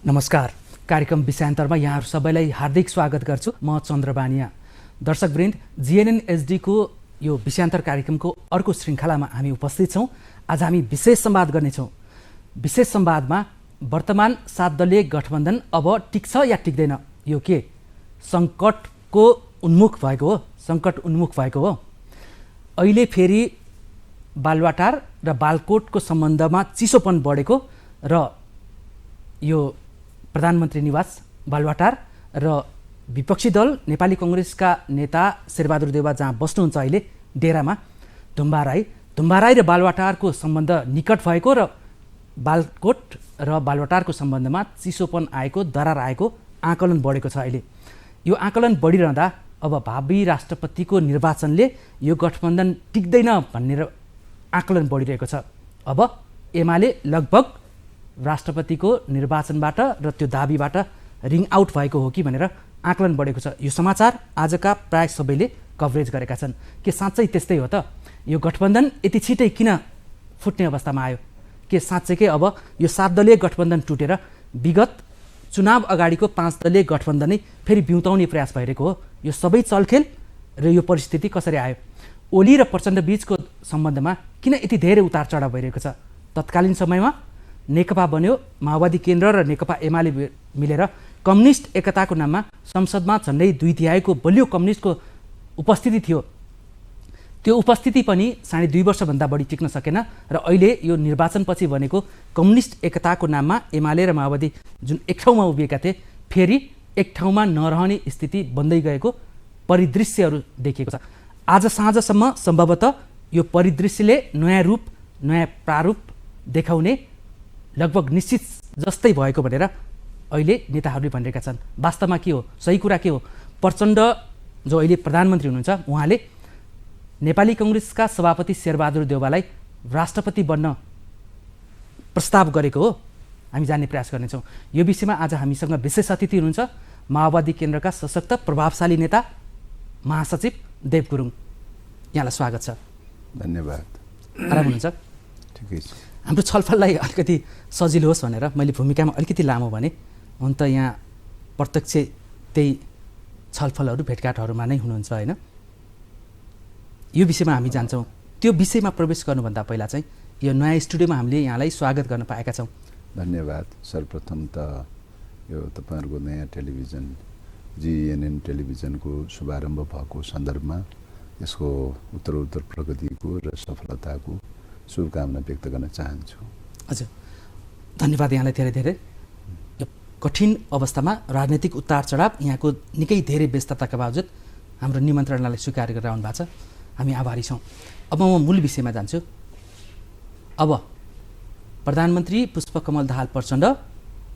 नमस्कार। कार्यक्रम विषयान्तरमा यहाँहरू सबैलाई हार्दिक स्वागत गर्छु। म चन्द्र बानिया। दर्शकवृन्द, जिएनएन एचडी को यो विषयान्तर कार्यक्रमको अर्को श्रृङ्खलामा हामी उपस्थित छौँ। आज हामी विशेष संवाद गर्नेछौँ। विशेष संवादमा वर्तमान 7 दलीय गठबन्धन अब टिक्छ या टिक्दैन, यो के सङ्कटको उन्मुख भएको हो, सङ्कट उन्मुख भएको हो। अहिले फेरि बालुवाटार र बालकोटको सम्बन्धमा चिसोपन बढेको र यो प्रधानमन्त्री निवास बालुवाटार र विपक्षी दल नेपाली कङ्ग्रेसका नेता शेरबहादुर देउवा जहाँ बस्नुहुन्छ अहिले डेरामा, धुम्बा राई र बालुवाटारको सम्बन्ध निकट भएको र बालकोट र बालुवाटारको सम्बन्धमा चिसोपन आएको, दरार आएको आकलन बढेको छ। अहिले यो आकलन बढिरहँदा अब भावी राष्ट्रपतिको निर्वाचनले यो गठबन्धन टिक्दैन भन्ने आकलन बढिरहेको छ। अब एमाले लगभग राष्ट्रपतिको निर्वाचनबाट र त्यो दाबीबाट रिङ आउट भएको हो कि भनेर आकलन बढेको छ। यो समाचार आजका प्राय सबैले कभरेज गरेका छन्। के साँच्चै त्यस्तै हो त? यो गठबन्धन यति छिटै किन फुट्ने अवस्थामा आयो? के साँच्चैकै अब यो 7 दलीय गठबन्धन टुटेर विगत चुनाव अगाडिको 5 दलीय गठबन्धनै फेरि बिउताउने प्रयास भइरहेको हो? यो सबै चलखेल र यो परिस्थिति कसरी आयो? ओली र प्रचण्ड बीचको सम्बन्धमा किन यति धेरै उतार चढाव भइरहेको छ? तत्कालीन समयमा नेकपा बन्यो, माओवादी केन्द्र र नेकपा एमाले मिलेर कम्युनिस्ट एकताको नाममा संसदमा झन्डै 2/3 बलियो कम्युनिस्टको उपस्थिति थियो। त्यो उपस्थिति पनि 2.5 वर्षभन्दा बढी टिक्न सकेन र अहिले यो निर्वाचनपछि बनेको कम्युनिस्ट एकताको नाममा एमाले र माओवादी जुन एक ठाउँमा उभिएका थिए, फेरि एक ठाउँमा नरहने स्थिति बन्दै गएको परिदृश्यहरू देखिएको छ। आज साँझसम्म सम्भवतः यो परिदृश्यले नयाँ रूप, नयाँ प्रारूप देखाउने लगभग निश्चित जस्तै भएको भनेर अहिले नेताहरूले भनिरहेका छन्। वास्तवमा के हो? सही कुरा के हो? प्रचण्ड जो अहिले प्रधानमन्त्री हुनुहुन्छ, उहाँले नेपाली कङ्ग्रेसका सभापति शेरबहादुर देउवालाई राष्ट्रपति बन्न प्रस्ताव गरेको हो। हामी जान्ने प्रयास गर्नेछौँ। यो विषयमा आज हामीसँग विशेष अतिथि हुनुहुन्छ माओवादी केन्द्रका सशक्त प्रभावशाली नेता महासचिव देव गुरुङ। यहाँलाई स्वागत छ। धन्यवाद। आराम हुनुहुन्छ? ठिकै छ। हाम्रो छलफललाई अलिकति सजिलो होस् भनेर मैले भूमिकामा अलिकति लामो भने, हुन त यहाँ प्रत्यक्ष त्यही छलफलहरू भेटघाटहरूमा नै हुनुहुन्छ होइन? यो विषयमा हामी जान्छौँ। त्यो विषयमा प्रवेश गर्नुभन्दा पहिला चाहिँ यो नयाँ स्टुडियोमा हामीले यहाँलाई स्वागत गर्न पाएका छौँ। धन्यवाद। सर्वप्रथम त यो तपाईँहरूको नयाँ टेलिभिजन जिएनएन टेलिभिजनको शुभारम्भ भएको सन्दर्भमा यसको उत्तरोत्तर प्रगतिको र सफलताको शुभकामना व्यक्त गर्न चाहन्छु। हजुर, धन्यवाद यहाँलाई धेरै धेरै। यो कठिन अवस्थामा राजनैतिक उतार चढाव, यहाँको निकै धेरै व्यस्तताका बावजुद हाम्रो निमन्त्रणालाई स्वीकार गरेर आउनु भएको छ। हामी आभारी छौँ। अब म मूल विषयमा जान्छु। अब प्रधानमन्त्री पुष्पकमल दाहाल प्रचण्ड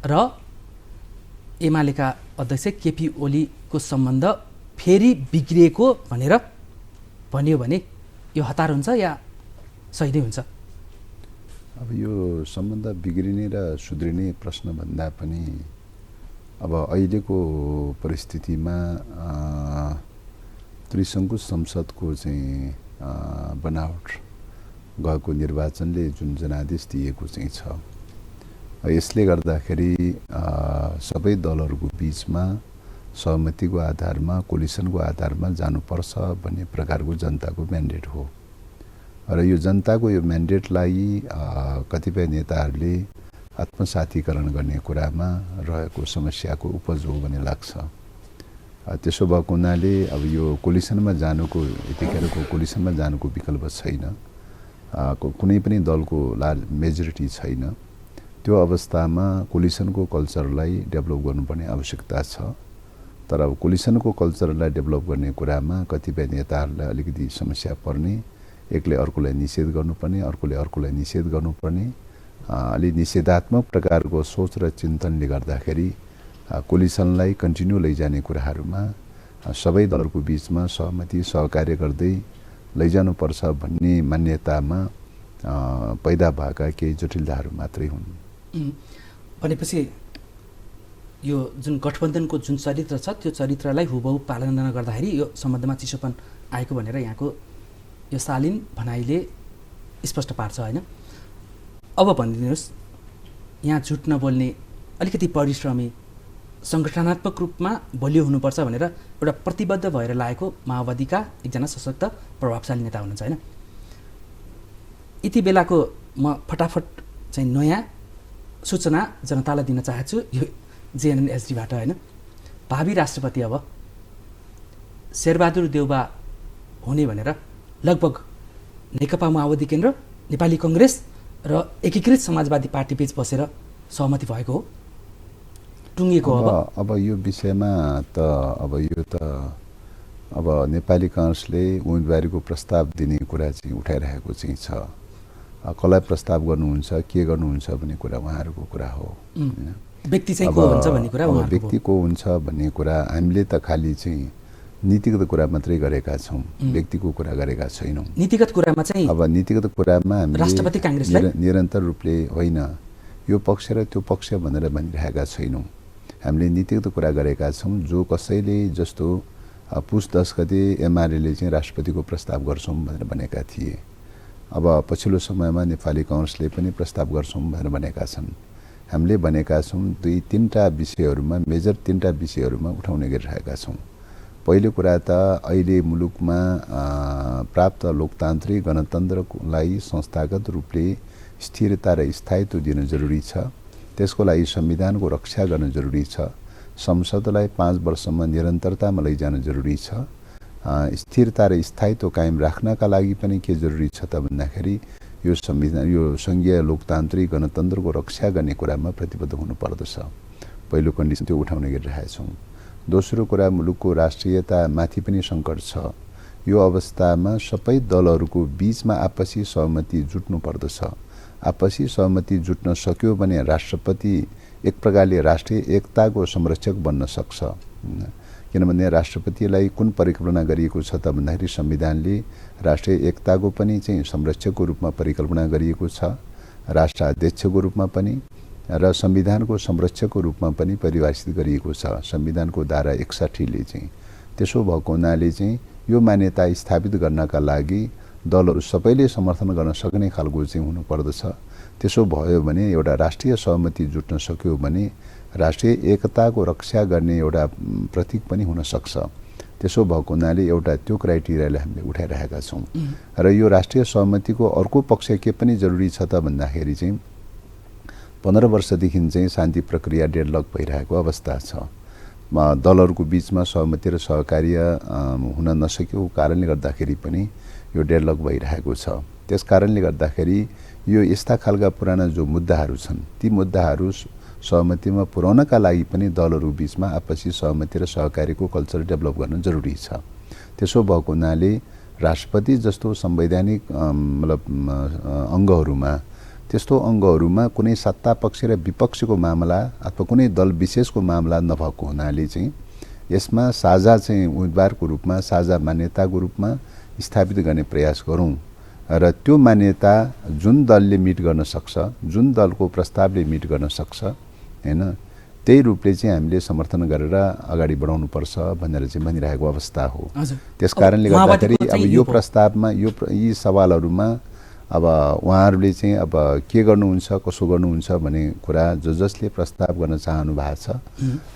र एमालेका अध्यक्ष केपी ओलीको सम्बन्ध फेरि बिग्रिएको भनेर भनियो भने यो हतार हुन्छ या सही नै हुन्छ? अब यो सम्बन्ध बिग्रिने र सुध्रिने प्रश्न भन्दा पनि अब अहिलेको परिस्थितिमा त्रिसङ्घको संसदको चाहिँ बनावट गएको निर्वाचनले जुन जनादेश दिएको चाहिँ छ, यसले गर्दाखेरि सबै दलहरूको बिचमा सहमतिको आधारमा, कोलिसनको आधारमा जानुपर्छ भन्ने प्रकारको जनताको म्यान्डेट हो। र यो जनताको यो म्यान्डेटलाई कतिपय नेताहरूले आत्मसातीकरण गर्ने कुरामा रहेको समस्याको उपज हो भन्ने लाग्छ। त्यसो भएको हुनाले अब यो कोलिसनमा जानुको, यतिखेरको कोलिसनमा जानुको विकल्प छैन। कुनै पनि दलको मेजोरिटी छैन। त्यो अवस्थामा कोलिसनको कल्चरलाई डेभलप गर्नुपर्ने आवश्यकता छ। तर अब कोलिसनको कल्चरलाई डेभलप गर्ने कुरामा कतिपय नेताहरूलाई अलिकति समस्या पर्ने, एकले अर्कोलाई निषेध गर्नुपर्ने, अर्कोले अर्कोलाई निषेध गर्नुपर्ने, अलि निषेधात्मक प्रकारको सोच र चिन्तनले गर्दाखेरि कोलिसनलाई कन्टिन्यू लैजाने कुराहरूमा सबै दलहरूको बिचमा सहमति, सहकार्य गर्दै लैजानुपर्छ भन्ने मान्यतामा पैदा भएका केही जटिलताहरू मात्रै हुन्। भनेपछि यो जुन गठबन्धनको जुन चरित्र छ, त्यो चरित्रलाई हुबहु पालना गर्दाखेरि यो सम्बन्धमा चिसोपन आएको भनेर यहाँको यो शालीन भनाइले स्पष्ट पार्छ होइन? अब भनिदिनुहोस्, यहाँ झुट नबोल्ने अलिकति परिश्रमी सङ्गठनात्मक रूपमा बलियो हुनुपर्छ भनेर एउटा प्रतिबद्ध भएर लागेको माओवादीका एकजना सशक्त प्रभावशाली नेता हुनुहुन्छ होइन। यति बेलाको म फटाफट चाहिँ नयाँ सूचना जनतालाई दिन चाहन्छु यो JNN-SD-बाट होइन। भावी राष्ट्रपति अब शेरबहादुर देउबा हुने भनेर लगभग नेकपा माओवादी केन्द्र, नेपाली कङ्ग्रेस र एकीकृत समाजवादी पार्टी बीच बसेर सहमति भएको हो, टुङ्गिएको हो। अब यो विषयमा त अब नेपाली काङ्ग्रेसले उम्मेदवारीको प्रस्ताव दिने कुरा चाहिँ उठाइरहेको चाहिँ छ। कसलाई प्रस्ताव गर्नुहुन्छ, के गर्नुहुन्छ भन्ने कुरा उहाँहरूको कुरा हो। व्यक्ति चाहिँ को हुन्छ भन्ने कुरा उहाँहरूको, व्यक्ति को हुन्छ भन्ने कुरा हामीले त खालि चाहिँ नीतिगत कुरा मात्रै गरेका छौँ, व्यक्तिको कुरा गरेका छैनौँ। नीतिगत कुरामा चाहिँ अब नीतिगत कुरामा हामीले राष्ट्रपति काङ्ग्रेसलाई निरन्तर रूपले होइन यो पक्ष र त्यो पक्ष भनेर भनिरहेका छैनौँ। हामीले नीतिगत कुरा गरेका छौँ। जो कसैले जस्तो पुस 10 गते एमाले चाहिँ राष्ट्रपतिको प्रस्ताव गर्छौँ भनेर भनेका थिए। अब पछिल्लो समयमा नेपाली काङ्ग्रेसले पनि प्रस्ताव गर्छौँ भनेर भनेका छन्। हामीले भनेका छौँ 2-3टा विषयहरूमा, मेजर 3टा विषयहरूमा उठाउने गरिरहेका छौँ। पहिलो कुरा त अहिले मुलुकमा प्राप्त लोकतान्त्रिक गणतन्त्रलाई संस्थागत रूपले स्थिरता र स्थायित्व दिन जरुरी छ। त्यसको लागि संविधानको रक्षा गर्न जरुरी छ। संसदलाई 5 वर्षसम्म निरन्तरतामा लैजान जरुरी छ। स्थिरता र स्थायित्व कायम राख्नका लागि पनि के जरुरी छ त भन्दाखेरि यो संविधान, यो सङ्घीय लोकतान्त्रिक गणतन्त्रको रक्षा गर्ने कुरामा प्रतिबद्ध हुनुपर्दछ। पहिलो कन्डिसन त्यो उठाउने गरिरहेछौँ। दोस्रो कुरा, मुलुकको राष्ट्रियतामाथि पनि सङ्कट छ। यो अवस्थामा सबै दलहरूको बीचमा आपसी सहमति जुट्नु पर्दछ। आपसी सहमति जुट्न सक्यो भने राष्ट्रपति एक प्रकारले राष्ट्रिय एकताको संरक्षक बन्न सक्छ। किनभने राष्ट्रपतिलाई कुन परिकल्पना गरिएको छ त भन्दाखेरि संविधानले राष्ट्रिय एकताको पनि चाहिँ संरक्षकको रूपमा परिकल्पना गरिएको छ, राष्ट्राध्यक्षको रूपमा पनि र संविधानको संरक्षकको रूपमा पनि परिभाषित गरिएको छ संविधानको धारा 61 ले चाहिँ। त्यसो भएको हुनाले चाहिँ यो मान्यता स्थापित गर्नका लागि दलहरू सबैले समर्थन गर्न सक्ने खालको चाहिँ हुनुपर्दछ। त्यसो भयो भने एउटा राष्ट्रिय सहमति जुट्न सक्यो भने राष्ट्रिय एकताको रक्षा गर्ने एउटा प्रतीक पनि हुन सक्छ। त्यसो भएको हुनाले एउटा त्यो क्राइटेरियालाई हामीले उठाइरहेका छौँ। र यो राष्ट्रिय सहमतिको अर्को पक्ष के पनि जरुरी छ त भन्दाखेरि चाहिँ 15 वर्षदेखि चाहिँ शान्ति प्रक्रिया डेडलक भइरहेको अवस्था छ। दलहरूको बीचमा सहमति र सहकार्य हुन नसकेको कारणले गर्दाखेरि पनि यो डेडलक भइरहेको छ। त्यस कारणले गर्दाखेरि यो यस्ता खालका पुराना जो मुद्दाहरू छन् ती मुद्दाहरू सहमतिमा पुर्याउनका लागि पनि दलहरू बीचमा आपसी सहमति र सहकार्यको कल्चर डेभलप गर्न जरुरी छ। त्यसो भएको हुनाले राष्ट्रपति जस्तो संवैधानिक मतलब अङ्गहरूमा, त्यस्तो अङ्गहरूमा कुनै सत्ता पक्ष र विपक्षको मामला अथवा कुनै दल विशेषको मामला नभएको हुनाले चाहिँ यसमा साझा चाहिँ उम्मेदवारको रूपमा, साझा मान्यताको रूपमा स्थापित गर्ने प्रयास गरौँ र त्यो मान्यता जुन दलले मिट गर्न सक्छ, जुन दलको प्रस्तावले मिट गर्न सक्छ हैन, त्यही रूपले चाहिँ हामीले समर्थन गरेर अगाडि बढाउनुपर्छ भनेर चाहिँ भनिरहेको अवस्था हो। त्यस कारणले गर्दाखेरि अब यो प्रस्तावमा यी सवालहरूमा अब उहाँहरूले चाहिँ अब के गर्नुहुन्छ, कसो गर्नुहुन्छ भन्ने कुरा जसले प्रस्ताव गर्न चाहनु भएको छ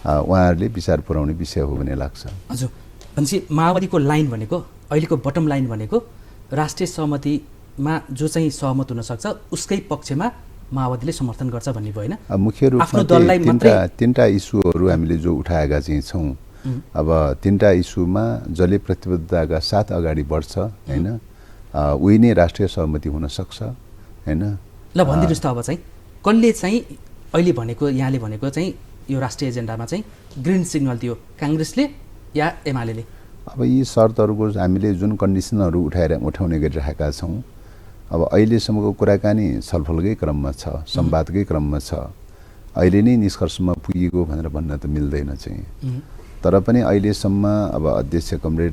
उहाँहरूले विचार पुर्याउने विषय हो भन्ने लाग्छ। हजुर, भनेपछि माओवादीको लाइन भनेको, अहिलेको बटम लाइन भनेको राष्ट्रिय सहमतिमा जो चाहिँ सहमत हुन सक्छ उसकै पक्षमा माओवादीले समर्थन गर्छ भन्ने भयो हैन। मुख्य रूपमा तीनटा इस्युहरू हामीले जो उठाएका चाहिँ छौँ। अब तीनटा इस्युमा जसले प्रतिबद्धताका साथ अगाडि बढ्छ हैन, उही नै राष्ट्रिय सहमति हुन सक्छ हैन। ल भनिदिनुहोस् त अब चाहिँ कसले चाहिँ अहिले भनेको, यहाँले भनेको चाहिँ यो राष्ट्रिय एजेन्डामा चाहिँ ग्रिन सिग्नल दियो, काङ्ग्रेसले या एमाले? अब यी शर्तहरूको हामीले जुन कन्डिसनहरू उठाउने गरिरहेका छौँ, अब अहिलेसम्मको कुराकानी छलफलकै क्रममा छ, संवादकै क्रममा छ। अहिले नै निष्कर्षमा पुगेको भनेर भन्न त मिल्दैन चाहिँ। तर पनि अहिलेसम्म अब अध्यक्ष कमरेड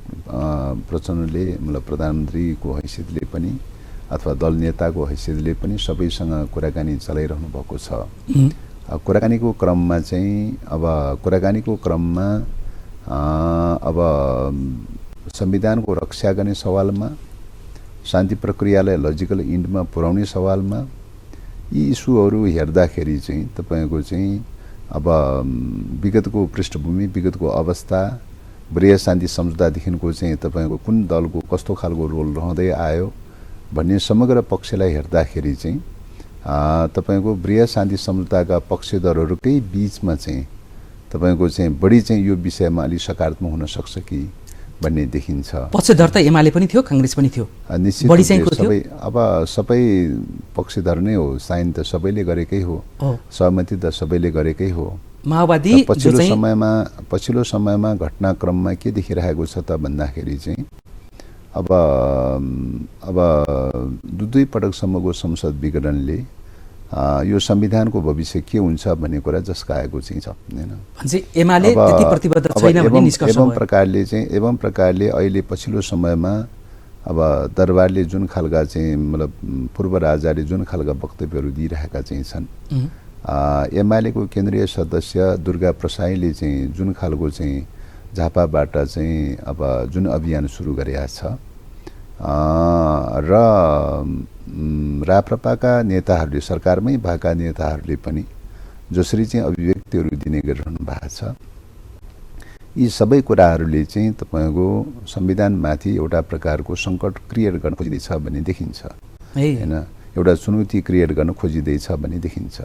प्रचण्डले मतलब प्रधानमन्त्रीको हैसियतले पनि अथवा दल नेताको हैसियतले पनि सबैसँग कुराकानी चलाइरहनु भएको छ। कुराकानीको क्रममा चाहिँ अब संविधानको रक्षा गर्ने सवालमा, शान्ति प्रक्रियालाई लजिकल इन्डमा पुर्याउने सवालमा यी इस्युहरू हेर्दाखेरि चाहिँ तपाईको चाहिँ अब विगतको पृष्ठभूमि, विगतको अवस्था, वृहत शान्ति सम्झौतादेखिको चाहिँ तपाईँको कुन दलको कस्तो खालको रोल रहँदै आयो भन्ने समग्र पक्षलाई हेर्दाखेरि चाहिँ तपाईँको वृहत शान्ति सम्झौताका पक्षधरहरूकै बिचमा चाहिँ तपाईँको चाहिँ बढी चाहिँ यो विषयमा अलि सकारात्मक हुन सक्छ कि भन्ने देखिन्छ। पक्षधर त एमाले पनि थियो, काङ्ग्रेस पनि थियो, निश्चित बढी चाहिँ को थियो? अब सबै पक्षधर नै हो, साइन त सबैले गरेकै हो, सहमति त सबैले गरेकै हो। माओवादी पछिल्लो समयमा घटनाक्रममा के देखिरहेको छ त भन्दाखेरि चाहिँ अब दुई पटकसम्मको संसद विघटनले यो संविधानको भविष्य के हुन्छ भन्ने कुरा झस्काएको चाहिँ छ हैन। एमाले त्यति प्रतिबद्ध छैन भन्ने निष्कर्ष भयो। एवं प्रकारले अहिले पछिल्लो समयमा अब दरबारले जुन खालका चाहिँ मतलब पूर्व राजाले जुन खालका वक्तव्यहरू दिइरहेका चाहिँ छन्, एमालेको केन्द्रीय सदस्य दुर्गा प्रसाईले चाहिँ जुन खालको चाहिँ झापाबाट चाहिँ अब जुन अभियान सुरु गरेका छ र राप्रपाका नेताहरूले, सरकारमै भएका नेताहरूले पनि जसरी चाहिँ अभिव्यक्तिहरू दिने गरिरहनु भएको छ, यी सबै कुराहरूले चाहिँ तपाईँको संविधानमाथि एउटा प्रकारको सङ्कट क्रिएट गर्न खोजिँदैछ भन्ने देखिन्छ हैन, एउटा चुनौती क्रिएट गर्न खोजिँदैछ भन्ने देखिन्छ।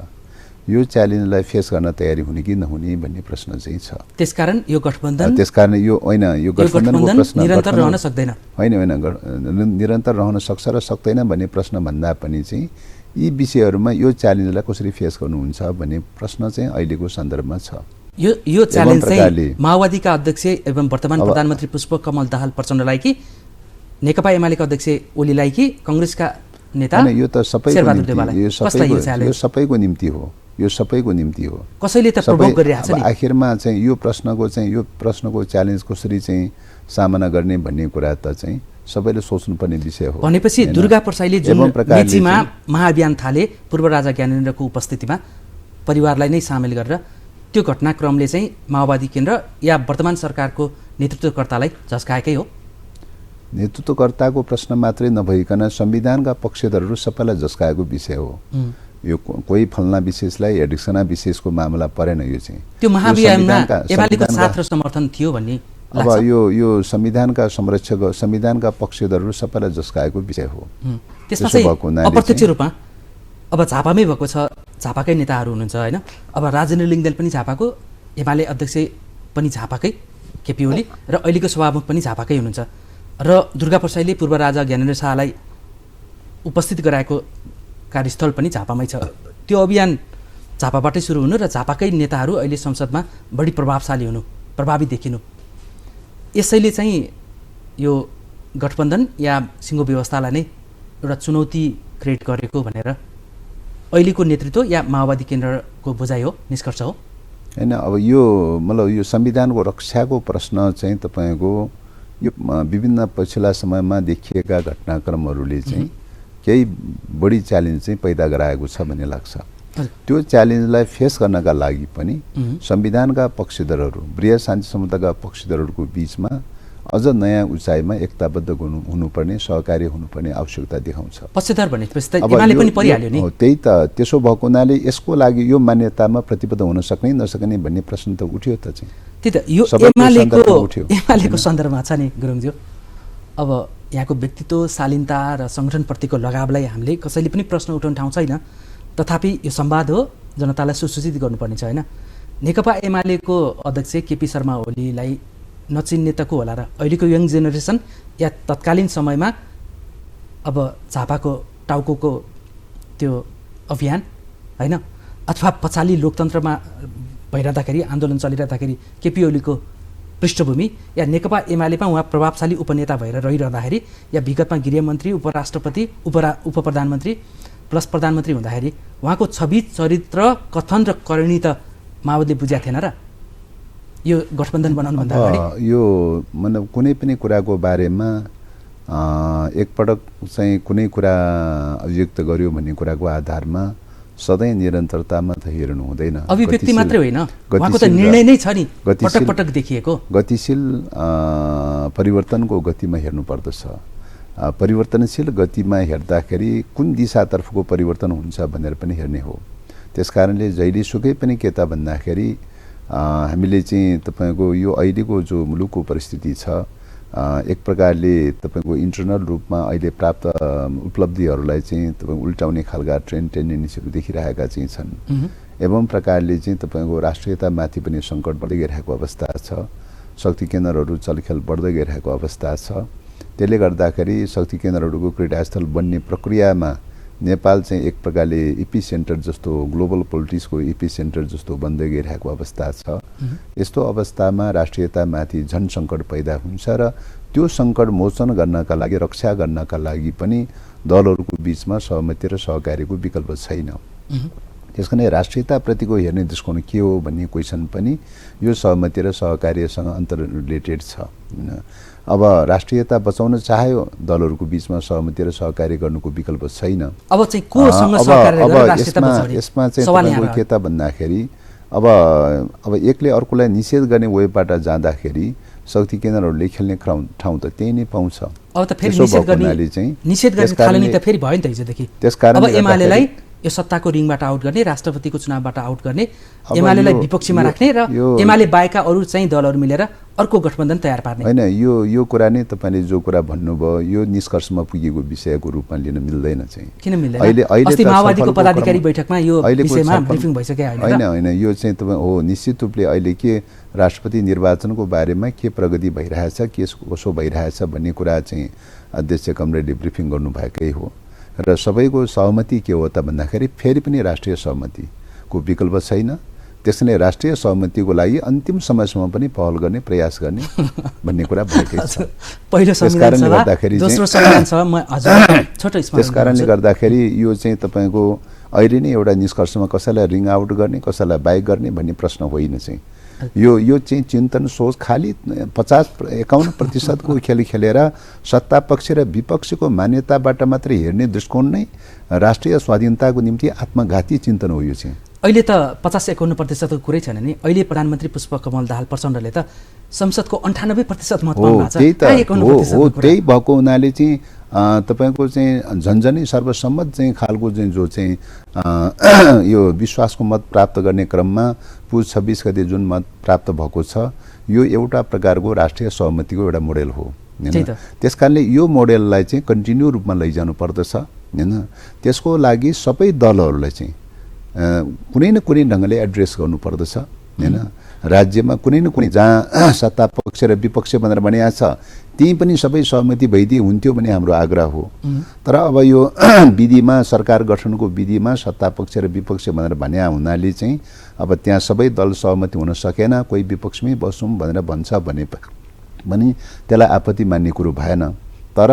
यो च्यालेन्जलाई फेस गर्न तयारी हुने कि नहुने भन्ने प्रश्न चाहिँ छ। त्यसकारण यो गठबन्धन यो गठबन्धनको प्रश्न निरन्तर रहन सक्दैन, निरन्तर रहन सक्छ र सक्दैन भन्ने प्रश्न भन्दा पनि चाहिँ यी विषयहरूमा यो च्यालेन्जलाई कसरी फेस गर्नुहुन्छ भन्ने प्रश्न चाहिँ अहिलेको सन्दर्भमा छ। यो च्यालेन्ज चाहिँ माओवादीका अध्यक्ष एवं वर्तमान प्रधानमन्त्री पुष्पकमल दाहाल प्रचण्डलाई कि नेकपा एमालेका अध्यक्ष ओलीलाई कि काङ्ग्रेसका नेता यो त सबैको निम्ति हो, यो सबैको निम्ति हो। कसैले त प्रभोग गरिरहेछ नि। आखिरमा चाहिँ यो प्रश्नको च्यालेन्ज कसरी चाहिँ सामना गर्ने भन्ने कुरा त चाहिँ सबैले सोच्नुपर्ने विषय हो। भनेपछि दुर्गा प्रसाईले जुन मेचीमा महाअभियान थाले पूर्व राजा ज्ञानेन्द्रको उपस्थितिमा परिवारलाई नै सामेल गरेर, त्यो घटनाक्रमले चाहिँ माओवादी केन्द्र या वर्तमान सरकारको नेतृत्वकर्तालाई झस्काएकै हो। नेतृत्वकर्ताको प्रश्न मात्रै नभइकन संविधानका पक्षधरहरू सबैलाई झस्काएको विषय हो। यो कोही फल्ना विशेषलाई एडिक्सना विशेषको मामला परेन। यो चाहिँ त्यो महाअभियानमा एमालेको साथ र समर्थन थियो भन्ने अब यो संविधानका संरक्षक, संविधानका पक्षधरहरू सबैलाई झस्काएको विषय हो। त्यसमा चाहिँ अप्रत्यक्ष रूपमा अब झापामै भएको छ, झापाकै नेताहरू हुनुहुन्छ हैन। अब राजेन्द्र लिङ्गदेन पनि झापाको, एमाले अध्यक्ष पनि झापाकै केपी ओली र अहिलेको सभामुख पनि झापाकै हुनुहुन्छ र दुर्गा प्रसाईले पूर्व राजा ज्ञानेन्द्र शाहलाई उपस्थित गराएको कार्यस्थल पनि झापामै छ। त्यो अभियान झापाबाटै सुरु हुनु र झापाकै नेताहरू अहिले संसदमा बढी प्रभावशाली हुनु, प्रभावी देखिनु, यसैले चाहिँ यो गठबन्धन या सिङ्गो व्यवस्थालाई नै एउटा चुनौती क्रिएट गरेको भनेर अहिलेको नेतृत्व या माओवादी केन्द्रको बुझाइ हो, निष्कर्ष हो हैन। अब यो मतलब यो संविधानको रक्षाको प्रश्न चाहिँ तपाईँको यो विभिन्न पछिल्ला समयमा देखिएका घटनाक्रमहरूले चाहिँ केही बढी च्यालेन्ज चाहिँ पैदा गराएको छ भन्ने लाग्छ। त्यो च्यालेन्जलाई फेस गर्नका लागि पनि संविधानका पक्षधरहरू, वृहत शान्ति सम्झौताका पक्षधरहरूको बिचमा अझ नयाँ उचाइमा एकताबद्ध हुनुपर्ने, सहकारी हुनुपर्ने आवश्यकता देखाउँछ। पक्षधर भनेपछि एमाले पनि परिहाल्यो नि। त्यही त, त्यसो भएको हुनाले यसको लागि यो मान्यतामा प्रतिबद्ध हुन सक्ने नसक्ने भन्ने प्रश्न त उठ्यो त चाहिँ। त्यही त, यो एमालेको सन्दर्भमा छ नि गुरुङज्यू। अब यहाँको व्यक्तित्व, शालीनता र सङ्गठनप्रतिको लगावलाई हामीले कसैले पनि प्रश्न उठाउने ठाउँ छैन, तथापि यो संवाद हो, जनतालाई सुसूचित गर्नुपर्ने छ हैन। नेकपा एमालेको अध्यक्ष केपी शर्मा ओलीलाई नचिन्ने त को होला र? अहिलेको यङ जेनेरेसन या तत्कालीन समयमा अब झापाको टाउको त्यो अभियान हैन, अथवा पछाडि लोकतन्त्रमा भइरहँदाखेरि, आन्दोलन चलिरहँदाखेरि केपी ओलीको पृष्ठभूमि या नेकपा एमालेमा उहाँ प्रभावशाली उपनेता भएर रहिरहँदाखेरि या विगतमा गृहमन्त्री, उपराष्ट्रपति, उपप्रधानमन्त्री प्लस प्रधानमन्त्री हुँदाखेरि उहाँको छवि, चरित्र, कथन र करणी त माओवादीले बुझेको थिएन र यो गठबन्धन बनाउनुभन्दा अगाडि? यो मतलब कुनै पनि कुराको बारेमा एकपटक चाहिँ कुनै कुरा अभिव्यक्त गर्यो भन्ने कुराको आधारमा सधैँ निरन्तरतामा त हेर्नु हुँदैन। अभिव्यक्ति मात्रै होइन, उहाँको त निर्णय नै छ नि पटक पटक देखिएको। गतिशील परिवर्तनको गतिमा हेर्नुपर्दछ। परिवर्तनशील गतिमा हेर्दाखेरि कुन दिशातर्फको परिवर्तन हुन्छ भनेर पनि हेर्ने हो। त्यसकारणले जहिलेसुकै पनि के त भन्दाखेरि हामीले चाहिँ तपाईँको यो अहिलेको जो मुलुकको परिस्थिति छ एक प्रकारले तपाईँको इन्टरनल रूपमा अहिले प्राप्त उपलब्धिहरूलाई चाहिँ तपाईँ उल्टाउने खालका ट्रेन्ड टेन्डेन्सीहरू देखिरहेका चाहिँ छन् एवं प्रकारले चाहिँ तपाईँको राष्ट्रियतामाथि पनि सङ्कट बढ्दै गइरहेको अवस्था छ। शक्ति केन्द्रहरू चलखेल बढ्दै गइरहेको अवस्था छ। त्यसले गर्दाखेरि शक्ति केन्द्रहरूको क्रीडास्थल बन्ने प्रक्रियामा नेपाल चाहिँ एक प्रकारले इपी सेन्टर जस्तो ग्लोबल पोलिटिक्सको इपी सेन्टर जस्तो बन्दै गइरहेको अवस्था छ। यस्तो अवस्थामा राष्ट्रियतामाथि झन सङ्कट पैदा हुन्छ र त्यो सङ्कट मोचन गर्नका लागि रक्षा गर्नका लागि पनि दलहरूको बिचमा सहमति र सहकार्यको विकल्प छैन। त्यसकारण राष्ट्रियताप्रतिको हेर्ने दृष्टिकोण के हो भन्ने क्वेसन पनि यो सहमति र सहकार्यसँग अन्तर रिलेटेड छ। अब राष्ट्रियता बचाउन चाह्यो दलहरूको बिचमा सहमति र सहकार्य गर्नुको विकल्प छैन। अब चाहिँ कोसँग सहकार्य गरेर राष्ट्रियता बचाउने यसमा चाहिँ तपाईँको के त भन्दाखेरि अब एकले अर्कोलाई निषेध गर्ने वेबाट जाँदाखेरि शक्ति केन्द्रहरूले खेल्ने ठाउँ त त्यही नै पाउँछ। अब त फेरि निषेध गर्ने थालनी त फेरि भयो नि त हिजोदेखि। त्यसकारण अब एमालेलाई यो सत्ताको रिङबाट आउट गर्ने, राष्ट्रपतिको चुनावबाट आउट गर्ने, एमालेलाई विपक्षीमा राख्ने र एमाले बाहेकका अरू चाहिँ दलहरू मिलेर अर्को गठबन्धन तयार पार्ने होइन। यो कुरा नै तपाईँले जो कुरा भन्नुभयो यो निष्कर्षमा पुगेको विषयको रूपमा लिन मिल्दैन चाहिँ। किन मिल्दैन? अस्ति माओवादीको पदाधिकारी बैठकमा यो विषयमा ब्रिफिङ भइसक्यो होइन यो चाहिँ तपाईँ हो निश्चित रूपले अहिले के राष्ट्रपति निर्वाचनको बारेमा के प्रगति भइरहेछ के कसो भइरहेछ भन्ने कुरा चाहिँ अध्यक्ष कमरेडले ब्रिफिङ गर्नुभएकै हो र सबैको सहमति के हो त भन्दाखेरि फेरि पनि राष्ट्रिय सहमतिको विकल्प छैन। त्यसैले राष्ट्रिय सहमतिको लागि अन्तिम समयसम्म पनि पहल गर्ने प्रयास गर्ने भन्ने कुरा भएकै छ। पहिलो संविधान गर्दाखेरि दोस्रो संविधान सभा छोटो त्यसकारणले गर्दाखेरि यो चाहिँ तपाईँको अहिले नै एउटा निष्कर्षमा कसैलाई रिङ आउट गर्ने कसैलाई बाइक गर्ने भन्ने प्रश्न होइन चाहिँ। यो चाहिँ चिन्तन सोच खालि 50-51% को खेल खेलेर सत्ता पक्ष र विपक्षको मान्यताबाट मात्रै हेर्ने दृष्टिकोण नै राष्ट्रिय स्वाधीनताको निम्ति आत्मघाती चिन्तन हो। यो चाहिँ अहिले त 50-51% को कुरै छैन नि। अहिले प्रधानमन्त्री पुष्पकमल दाहाल प्रचण्डले त संसदको 98% मत पाउनु भएको छ। त्यही भएको हुनाले चाहिँ तपाईको चाहिँ झन्झनै सर्वसम्मत चाहिँ खालको चाहिँ जो चाहिँ यो विश्वासको मत प्राप्त गर्ने क्रममा पुस 26 गते जुन मत प्राप्त भएको छ यो एउटा प्रकारको राष्ट्रिय सहमतिको एउटा मोडेल हो हैन। त्यसकारणले यो मोडेललाई चाहिँ कन्टिन्यू रूपमा लैजानु पर्दछ हैन। त्यसको लागि सबै दलहरूलाई चाहिँ कुनै न कुनै ढङ्गले एड्रेस गर्नु पर्दछ हैन। राज्यमा कुनै न कुनै जहाँ सत्ता पक्ष र विपक्ष भनेर भनिएको छ त्यही पनि सबै सहमति भइदिए हुन्थ्यो भन्ने हाम्रो आग्रह हो। तर अब यो विधिमा सरकार गठनको विधिमा सत्ता पक्ष र विपक्ष भनेर भन्या हुनाले चाहिँ अब त्यहाँ सबै दल सहमति हुन सकेन, कोही विपक्षमै बसौँ भनेर भन्छ भने पनि त्यसलाई आपत्ति मान्ने कुरो भएन। तर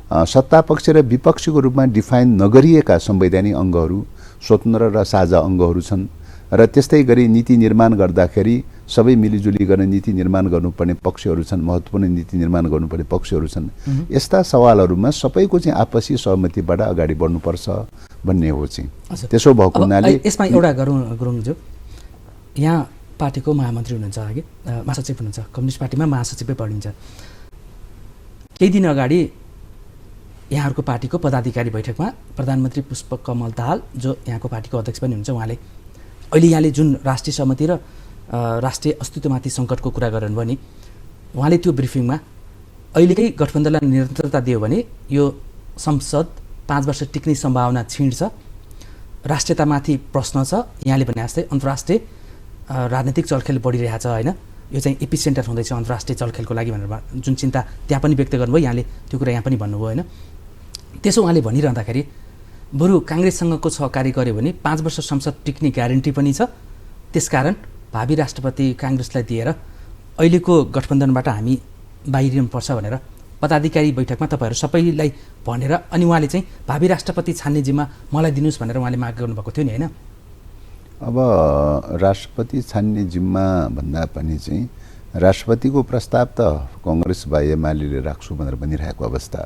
सत्ता पक्ष र विपक्षको रूपमा डिफाइन नगरिएका संवैधानिक अङ्गहरू स्वतन्त्र र साझा अङ्गहरू छन् र त्यस्तै गरी नीति निर्माण गर्दाखेरि सबै मिलिजुली गर्न नीति निर्माण गर्नुपर्ने पक्षहरू छन्, महत्त्वपूर्ण नीति निर्माण गर्नुपर्ने पक्षहरू छन्। यस्ता सवालहरूमा सबैको चाहिँ आपसी सहमतिबाट अगाडि बढ्नुपर्छ भन्ने हो चाहिँ। त्यसो भएको हुनाले यसमा एउटा गुरुङज्यू यहाँ पार्टीको महामन्त्री हुनुहुन्छ अघि महासचिव हुनुहुन्छ, कम्युनिस्ट पार्टीमा महासचिवै पढिन्छ। केही दिन अगाडि यहाँहरूको पार्टीको पदाधिकारी बैठकमा प्रधानमन्त्री पुष्पकमल दाहाल जो यहाँको पार्टीको अध्यक्ष पनि हुनुहुन्छ उहाँले अहिले यहाँले जुन राष्ट्रिय सहमति र राष्ट्रिय अस्तित्वमाथि सङ्कटको कुरा गर्नुभयो नि उहाँले त्यो ब्रिफिङमा अहिलेकै गठबन्धनलाई निरन्तरता दियो भने यो संसद 5 वर्ष टिक्ने सम्भावना क्षीण छ, राष्ट्रियतामाथि प्रश्न छ, यहाँले भने जस्तै अन्तर्राष्ट्रिय राजनीतिक चलखेल बढिरहेको छ होइन, यो चाहिँ एपी सेन्टर हुँदैछ अन्तर्राष्ट्रिय चलखेलको लागि भनेर जुन चिन्ता त्यहाँ पनि व्यक्त गर्नुभयो यहाँले त्यो कुरा यहाँ पनि भन्नुभयो होइन। त्यसो उहाँले भनिरहँदाखेरि बरु काङ्ग्रेससँगको सहकारी गर्यो भने 5 वर्ष संसद टिक्ने ग्यारेन्टी पनि छ, त्यसकारण भावी राष्ट्रपति काङ्ग्रेसलाई दिएर अहिलेको गठबन्धनबाट हामी बाहिरिनुपर्छ भनेर पदाधिकारी बैठकमा तपाईँहरू सबैलाई भनेर अनि उहाँले चाहिँ भावी राष्ट्रपति छान्ने जिम्मा मलाई दिनुहोस् भनेर उहाँले माग गर्नुभएको थियो नि होइन। अब राष्ट्रपति छान्ने जिम्मा भन्दा पनि चाहिँ राष्ट्रपतिको प्रस्ताव त काङ्ग्रेस वा एमाले राख्छु भनेर भनिरहेको अवस्था,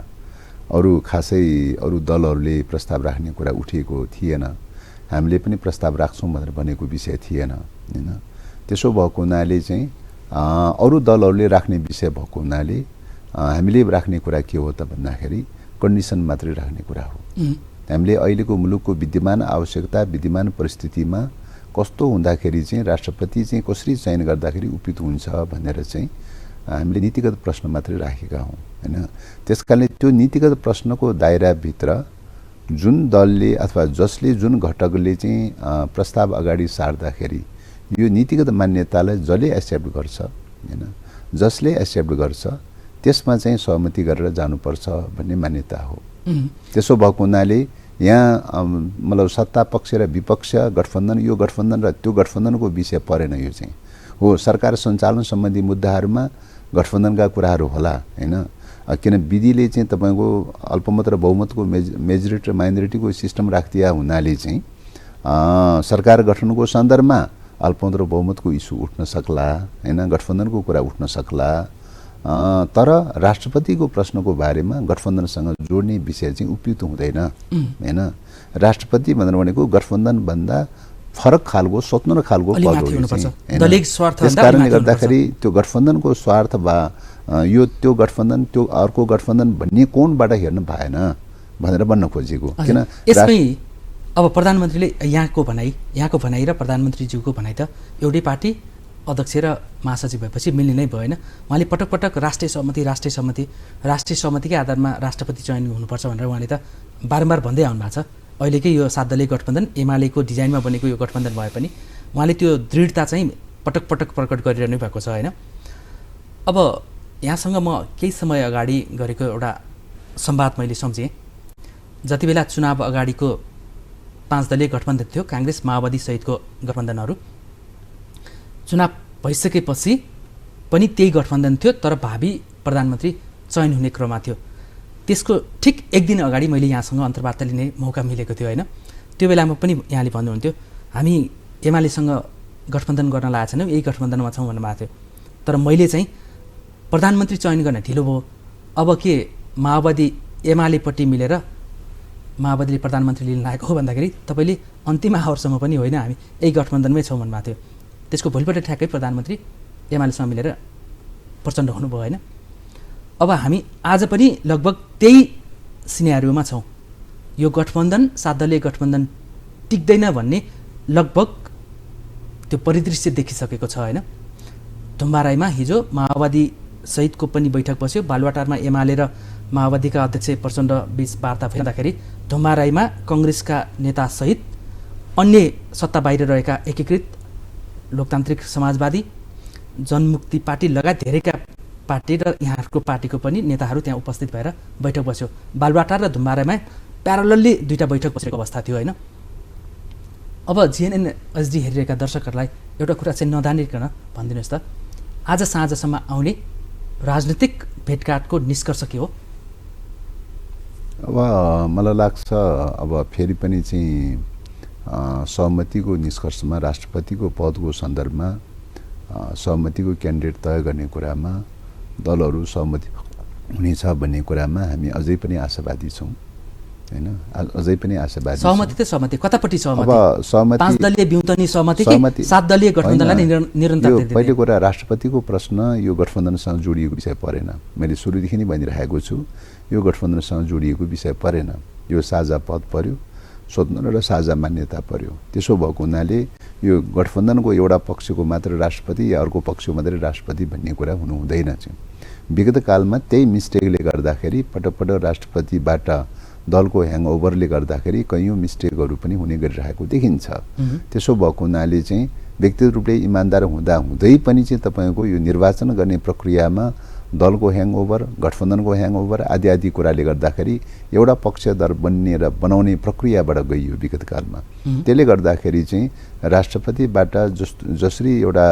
अरू खासै अरू दलहरूले प्रस्ताव राख्ने कुरा उठेको थिएन, हामीले पनि प्रस्ताव राख्छौँ भनेर भनेको विषय थिएन हैन। त्यसो भएको हुनाले चाहिँ अरू दलहरूले राख्ने विषय भएको हुनाले हामीले राख्ने कुरा के हो त भन्दाखेरि कन्डिसन मात्रै राख्ने कुरा हो हामीले अहिलेको मुलुकको विद्यमान आवश्यकता विद्यमान परिस्थितिमा कस्तो हुँदाखेरि चाहिँ राष्ट्रपति चाहिँ कसरी चयन गर्दाखेरि उपयुक्त हुन्छ भनेर चाहिँ हामीले नीतिगत प्रश्न मात्रै राखेका हौँ हैन। त्यसकारणले त्यो नीतिगत प्रश्नको दायराभित्र जुन दलले अथवा जसले जुन घटकले चाहिँ प्रस्ताव अगाडि सार्दाखेरि यो नीतिगत मान्यतालाई जसले एक्सेप्ट गर्छ हैन, जसले एक्सेप्ट गर्छ त्यसमा चाहिँ सहमति गरेर जानुपर्छ भन्ने मान्यता हो। त्यसो भएको हुनाले यहाँ मतलब सत्ता पक्ष र विपक्ष गठबन्धन, यो गठबन्धन र त्यो गठबन्धनको विषय परेन। यो चाहिँ हो सरकार सञ्चालन सम्बन्धी मुद्दाहरूमा गठबन्धनका कुराहरू होला हैन, किन विधिले चाहिँ तपाईँको अल्पमत र बहुमतको मेजोरिटी र माइनोरिटीको सिस्टम राखिदिया हुनाले चाहिँ सरकार गठनको सन्दर्भमा अल्पमत र बहुमतको इस्यु उठ्न सक्ला हैन, गठबन्धनको कुरा उठ्न सक्ला। तर राष्ट्रपतिको प्रश्नको बारेमा गठबन्धनसँग जोड्ने विषय चाहिँ उपयुक्त हुँदैन हैन। राष्ट्रपति भनेको गठबन्धनभन्दा फरक खालको स्वतन्त्र खालको पद हो। त्यस कारणले गर्दाखेरि त्यो गठबन्धनको स्वार्थ वा यो त्यो गठबन्धन त्यो अर्को गठबन्धन भन्ने कोणबाट हेर्न भएन भनेर भन्न खोजेको। किन अब प्रधानमन्त्रीले यहाँको भनाइ र प्रधानमन्त्रीज्यूको भनाइ त एउटै पार्टी अध्यक्ष र महासचिव भएपछि मिल्ने नै भएन। उहाँले पटक पटक राष्ट्रिय सहमतिकै आधारमा राष्ट्रपति चयन हुनुपर्छ भनेर उहाँले त बारम्बार भन्दै आउनु भएको छ। अहिलेकै यो 7 दलीय गठबन्धन एमालेको डिजाइनमा बनेको यो गठबन्धन भए पनि उहाँले त्यो दृढता चाहिँ पटक पटक प्रकट गरिरहनु भएको छ हैन। अब यहाँसँग म केही समय अगाडि गरेको एउटा संवाद मैले सम्झेँ। जति बेला चुनाव अगाडिको 5 दलीय गठबन्धन थियो, काङ्ग्रेस माओवादी सहितको गठबन्धनहरू, चुनाव भइसकेपछि पनि त्यही गठबन्धन थियो, तर भावी प्रधानमन्त्री चयन हुने क्रममा थियो। त्यसको ठिक एक दिन अगाडि मैले यहाँसँग अन्तर्वार्ता लिने मौका मिलेको थियो हैन। त्यो बेलामा पनि यहाँले भन्नुहुन्थ्यो हामी एमालेसँग गठबन्धन गर्न लागेका छैनौँ, यही गठबन्धनमा छौँ भन्नुभएको थियो। तर मैले चाहिँ प्रधानमन्त्री चयन गर्न ढिलो भयो, अब के माओवादी एमालेपट्टि मिलेर माओवादीले प्रधानमन्त्री लिन लागेको हो भन्दाखेरि तपाईँले अन्तिम आवरसम्म पनि होइन हामी यही गठबन्धनमै छौँ भन्नुभएको थियो। त्यसको भोलिपल्ट ठ्याक्कै प्रधानमन्त्री एमालेसँग मिलेर प्रचण्ड हुनुभयो होइन। अब हामी आज पनि लगभग त्यही सिनेरियोमा छौँ। यो गठबन्धन 7 दलीय गठबन्धन टिक्दैन भन्ने लगभग त्यो परिदृश्य देखिसकेको छ होइन। धुम्बाराईमा हिजो माओवादी सहितको पनि बैठक बस्यो। बालुवाटारमा एमाले र माओवादीका अध्यक्ष प्रचण्ड बीच वार्ता भइँदाखेरि धुम्बाराईमा कङ्ग्रेसका नेतासहित अन्य सत्ता बाहिर रहेका एकीकृत लोकतान्त्रिक समाजवादी, जनमुक्ति पार्टी लगायत धेरैका पार्टी र यहाँहरूको पार्टीको पनि नेताहरू त्यहाँ उपस्थित भएर बैठक बस्यो। बालुवाटार र धुम्बाराईमा प्यारलली दुईटा बैठक बसेको अवस्था थियो होइन। अब जिएनएन एसडी हेरिरहेका दर्शकहरूलाई एउटा कुरा चाहिँ नदानिकन भनिदिनुहोस् त, आज साँझसम्म आउने राजनीतिक भेटघाटको निष्कर्ष के हो? अब मलाई लाग्छ अब फेरि पनि चाहिँ सहमतिको निष्कर्षमा राष्ट्रपतिको पदको सन्दर्भमा सहमतिको क्यान्डिडेट तय गर्ने कुरामा दलहरू सहमति हुनेछ भन्ने कुरामा हामी अझै पनि आशावादी छौँ हैन। अझै पनि आशावादी सहमति त सहमति कतापट्टि सहमति? अब सहमति 5 दलीय ब्युतनी सहमति कि 7 दलीय गठबन्धनलाई निरन्तरता दिने? पहिलो कुरा राष्ट्रपतिको प्रश्न यो गठबन्धनसँग जोडिएको विषय परेन। मैले सुरुदेखि नै भनिरहेको छु यो गठबन्धनसँग जोडिएको विषय परेन। यो साझा पद पर्यो, स्वतन्त्र र साझा मान्यता पर्यो। त्यसो भएको हुनाले यो गठबन्धनको एउटा पक्षको मात्र राष्ट्रपति या अर्को पक्षको मात्रै राष्ट्रपति भन्ने कुरा हुनु हुँदैन चाहिँ। विगत कालमा त्यही मिस्टेकले गर्दाखेरि पटक पटक राष्ट्रपतिबाट दलको ह्याङओभरले गर्दाखेरि कैयौँ मिस्टेकहरू पनि हुने गरिरहेको देखिन्छ। त्यसो भएको हुनाले चाहिँ व्यक्तिगत रूपले इमान्दार हुँदा हुँदै पनि चाहिँ तपाईँको यो निर्वाचन गर्ने प्रक्रियामा दलको ह्याङओभर, गठबन्धनको ह्याङओभर आदि आदि कुराले गर्दाखेरि एउटा पक्षधर बन्ने र बनाउने प्रक्रियाबाट गइयो विगत कालमा। त्यसले गर्दाखेरि चाहिँ राष्ट्रपतिबाट जसरी एउटा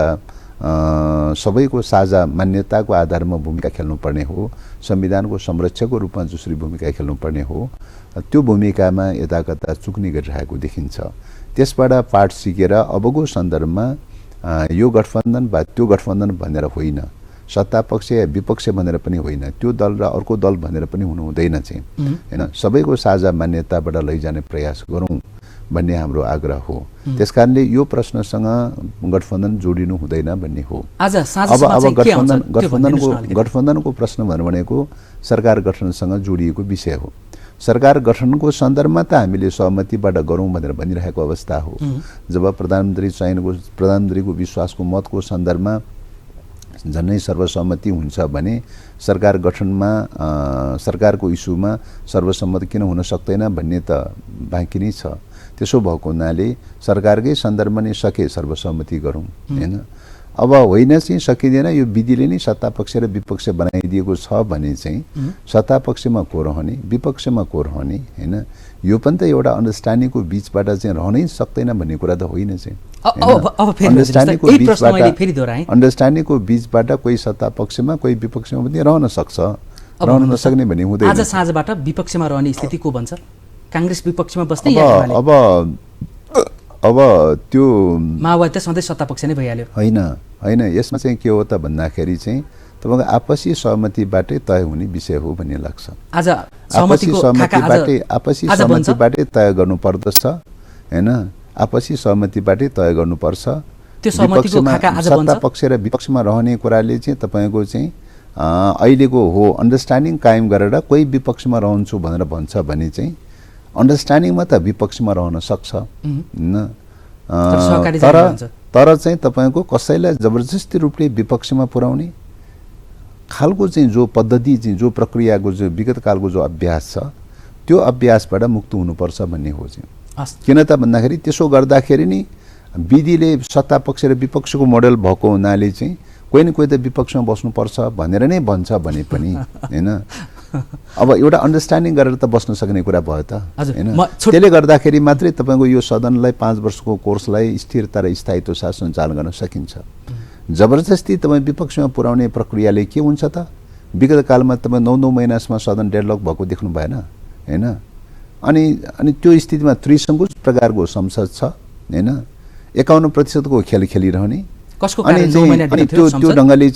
सबैको साझा मान्यताको आधारमा भूमिका खेल्नुपर्ने हो, संविधानको संरक्षकको रूपमा जसरी भूमिका खेल्नुपर्ने हो, त्यो भूमिकामा यताकता चुक्ने गरिरहेको देखिन्छ। त्यसबाट पाठ सिकेर अबको सन्दर्भमा यो गठबन्धन वा त्यो गठबन्धन भनेर होइन, सत्ता पक्ष या विपक्ष भनेर पनि होइन, त्यो दल र अर्को दल भनेर पनि हुनु हुँदैन चाहिँ हैन। सबैको साझा मान्यताबाट लैजाने प्रयास गरौँ भन्ने हाम्रो आग्रह हो। त्यसकारणले यो प्रश्नसँग गठबन्धन जोडिनु हुँदैन भन्ने हो। अब गठबन्धनको प्रश्न भनेको सरकार गठनसँग जोडिएको विषय हो। सरकार गठनको सन्दर्भमा त हामीले सहमतिबाट गरौँ भनेर भनिरहेको अवस्था हो। जब प्रधानमन्त्रीको विश्वासको मतको सन्दर्भमा झन्नै सर्वसम्मति हुन्छ भने सरकार गठनमा सरकारको इस्युमा सर्वसम्मति किन हुन सक्दैन भन्ने त बाँकी नै छ। त्यसो भएको हुनाले सरकारकै सन्दर्भमा नै सके सर्वसम्मति गरौँ हैन। अब होइन चाहिँ सकिँदैन, यो विधिले नै सत्तापक्ष र विपक्ष बनाइदिएको छ भने चाहिँ सत्तापक्षमा को रहने विपक्षमा को रहने हैन, यो पनि त एउटा अन्डरस्ट्यान्डिङको बिचबाट चाहिँ रहनै सक्दैन भन्ने कुरा त होइन चाहिँ। अन्डरस्ट्यान्डिङको बिचबाट कोही सत्तापक्षमा कोही विपक्षमा पनि रहन सक्छ, रहन नसक्ने भन्ने हुँदैन। आज साँझबाट विपक्षमा रहने स्थिति को भन्छ? कांग्रेस विपक्षमा बस्ने अब त्यो माओवादी त सधैँ सत्तापक्ष नै भइहाल्यो। होइन यसमा चाहिँ के हो त भन्दाखेरि चाहिँ तपाईको आपसी सहमतिबाटै तय हुने विषय हो भन्ने लाग्छ। आज आपसी सहमतिबाटै तय गर्नु पर्दछ हैन, आपसी सहमतिबाटै तय गर्नुपर्छ। त्यो सहमतिको खाका आज बन्छ। सत्तापक्ष र विपक्षमा रहने कुराले चाहिँ तपाईको चाहिँ अहिलेको हो अन्डरस्ट्यान्डिङ कायम गरेर कोही विपक्षमा रहन्छु भनेर भन्छ भने चाहिँ अन्डरस्ट्यान्डिङमा त विपक्षमा रहन सक्छ हैन, तर चाहिँ तपाईको कसैलाई जबरजस्ती रूपले विपक्षमा पुर्याउने खालको चाहिँ जो पद्धति चाहिँ जो प्रक्रियाको जो विगत कालको जो अभ्यास छ त्यो अभ्यासबाट मुक्त हुनुपर्छ भन्ने हो चाहिँ। किन त भन्दाखेरि त्यसो गर्दाखेरि नि विधिले सत्तापक्ष र विपक्षको मोडल भएको हुनाले चाहिँ कोही न कोही त विपक्षमा बस्नुपर्छ भनेर नै भन्छ भने पनि हैन। अब एउटा अन्डरस्ट्यान्डिङ गरेर त बस्न सक्ने कुरा भयो त हैन। त्यसले गर्दाखेरि मात्रै तपाईको यो सदनलाई 5 वर्षको कोर्सलाई स्थिरता र स्थायित्व साथ सञ्चालन गर्न सकिन्छ। जबरजस्ती तपाईँ विपक्षमा पुर्याउने प्रक्रियाले के हुन्छ त? विगत कालमा तपाईँ 9 महिनासम्म सदन डेडलक भएको देख्नु भएन हैन। अनि त्यो स्थितिमा त्रिसङ्कुच प्रकारको संसद छ हैन, 51% को खेल खेलिरहने कसको कारण अनि त्यो ढङ्गले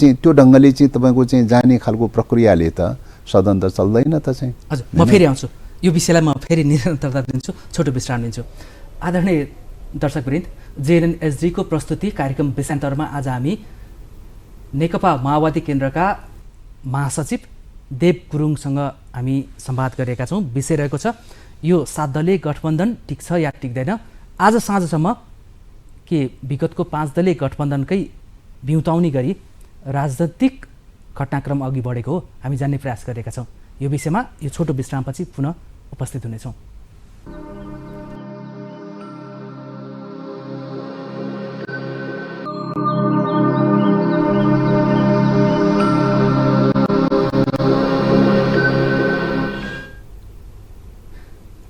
चाहिँ तपाईको चाहिँ जाने खालको प्रक्रियाले त सदन त चल्दैन त चाहिँ। हजुर, म फेरि आउँछु यो विषयलाई, म फेरि निरन्तरता दिन्छु, छोटो विश्राम लिन्छु। आदरणीय दर्शकवृन्द, JNN-SD को प्रस्तुति कार्यक्रम विषयान्तरमा आज हामी नेकपा माओवादी केन्द्रका महासचिव देव गुरुङसँग हामी संवाद गरेका छौँ। विषय रहेको छ यो 7 दलीय गठबन्धन टिक्छ या टिक्दैन। आज साँझसम्म के विगतको 5 दलीय गठबन्धनकै बिउताउने गरी राजनीतिक घटनाक्रम अघि बढेको हो, हामी जान्ने प्रयास गरेका छौँ। यो विषयमा यो छोटो विश्रामपछि पुनः उपस्थित हुनेछौँ।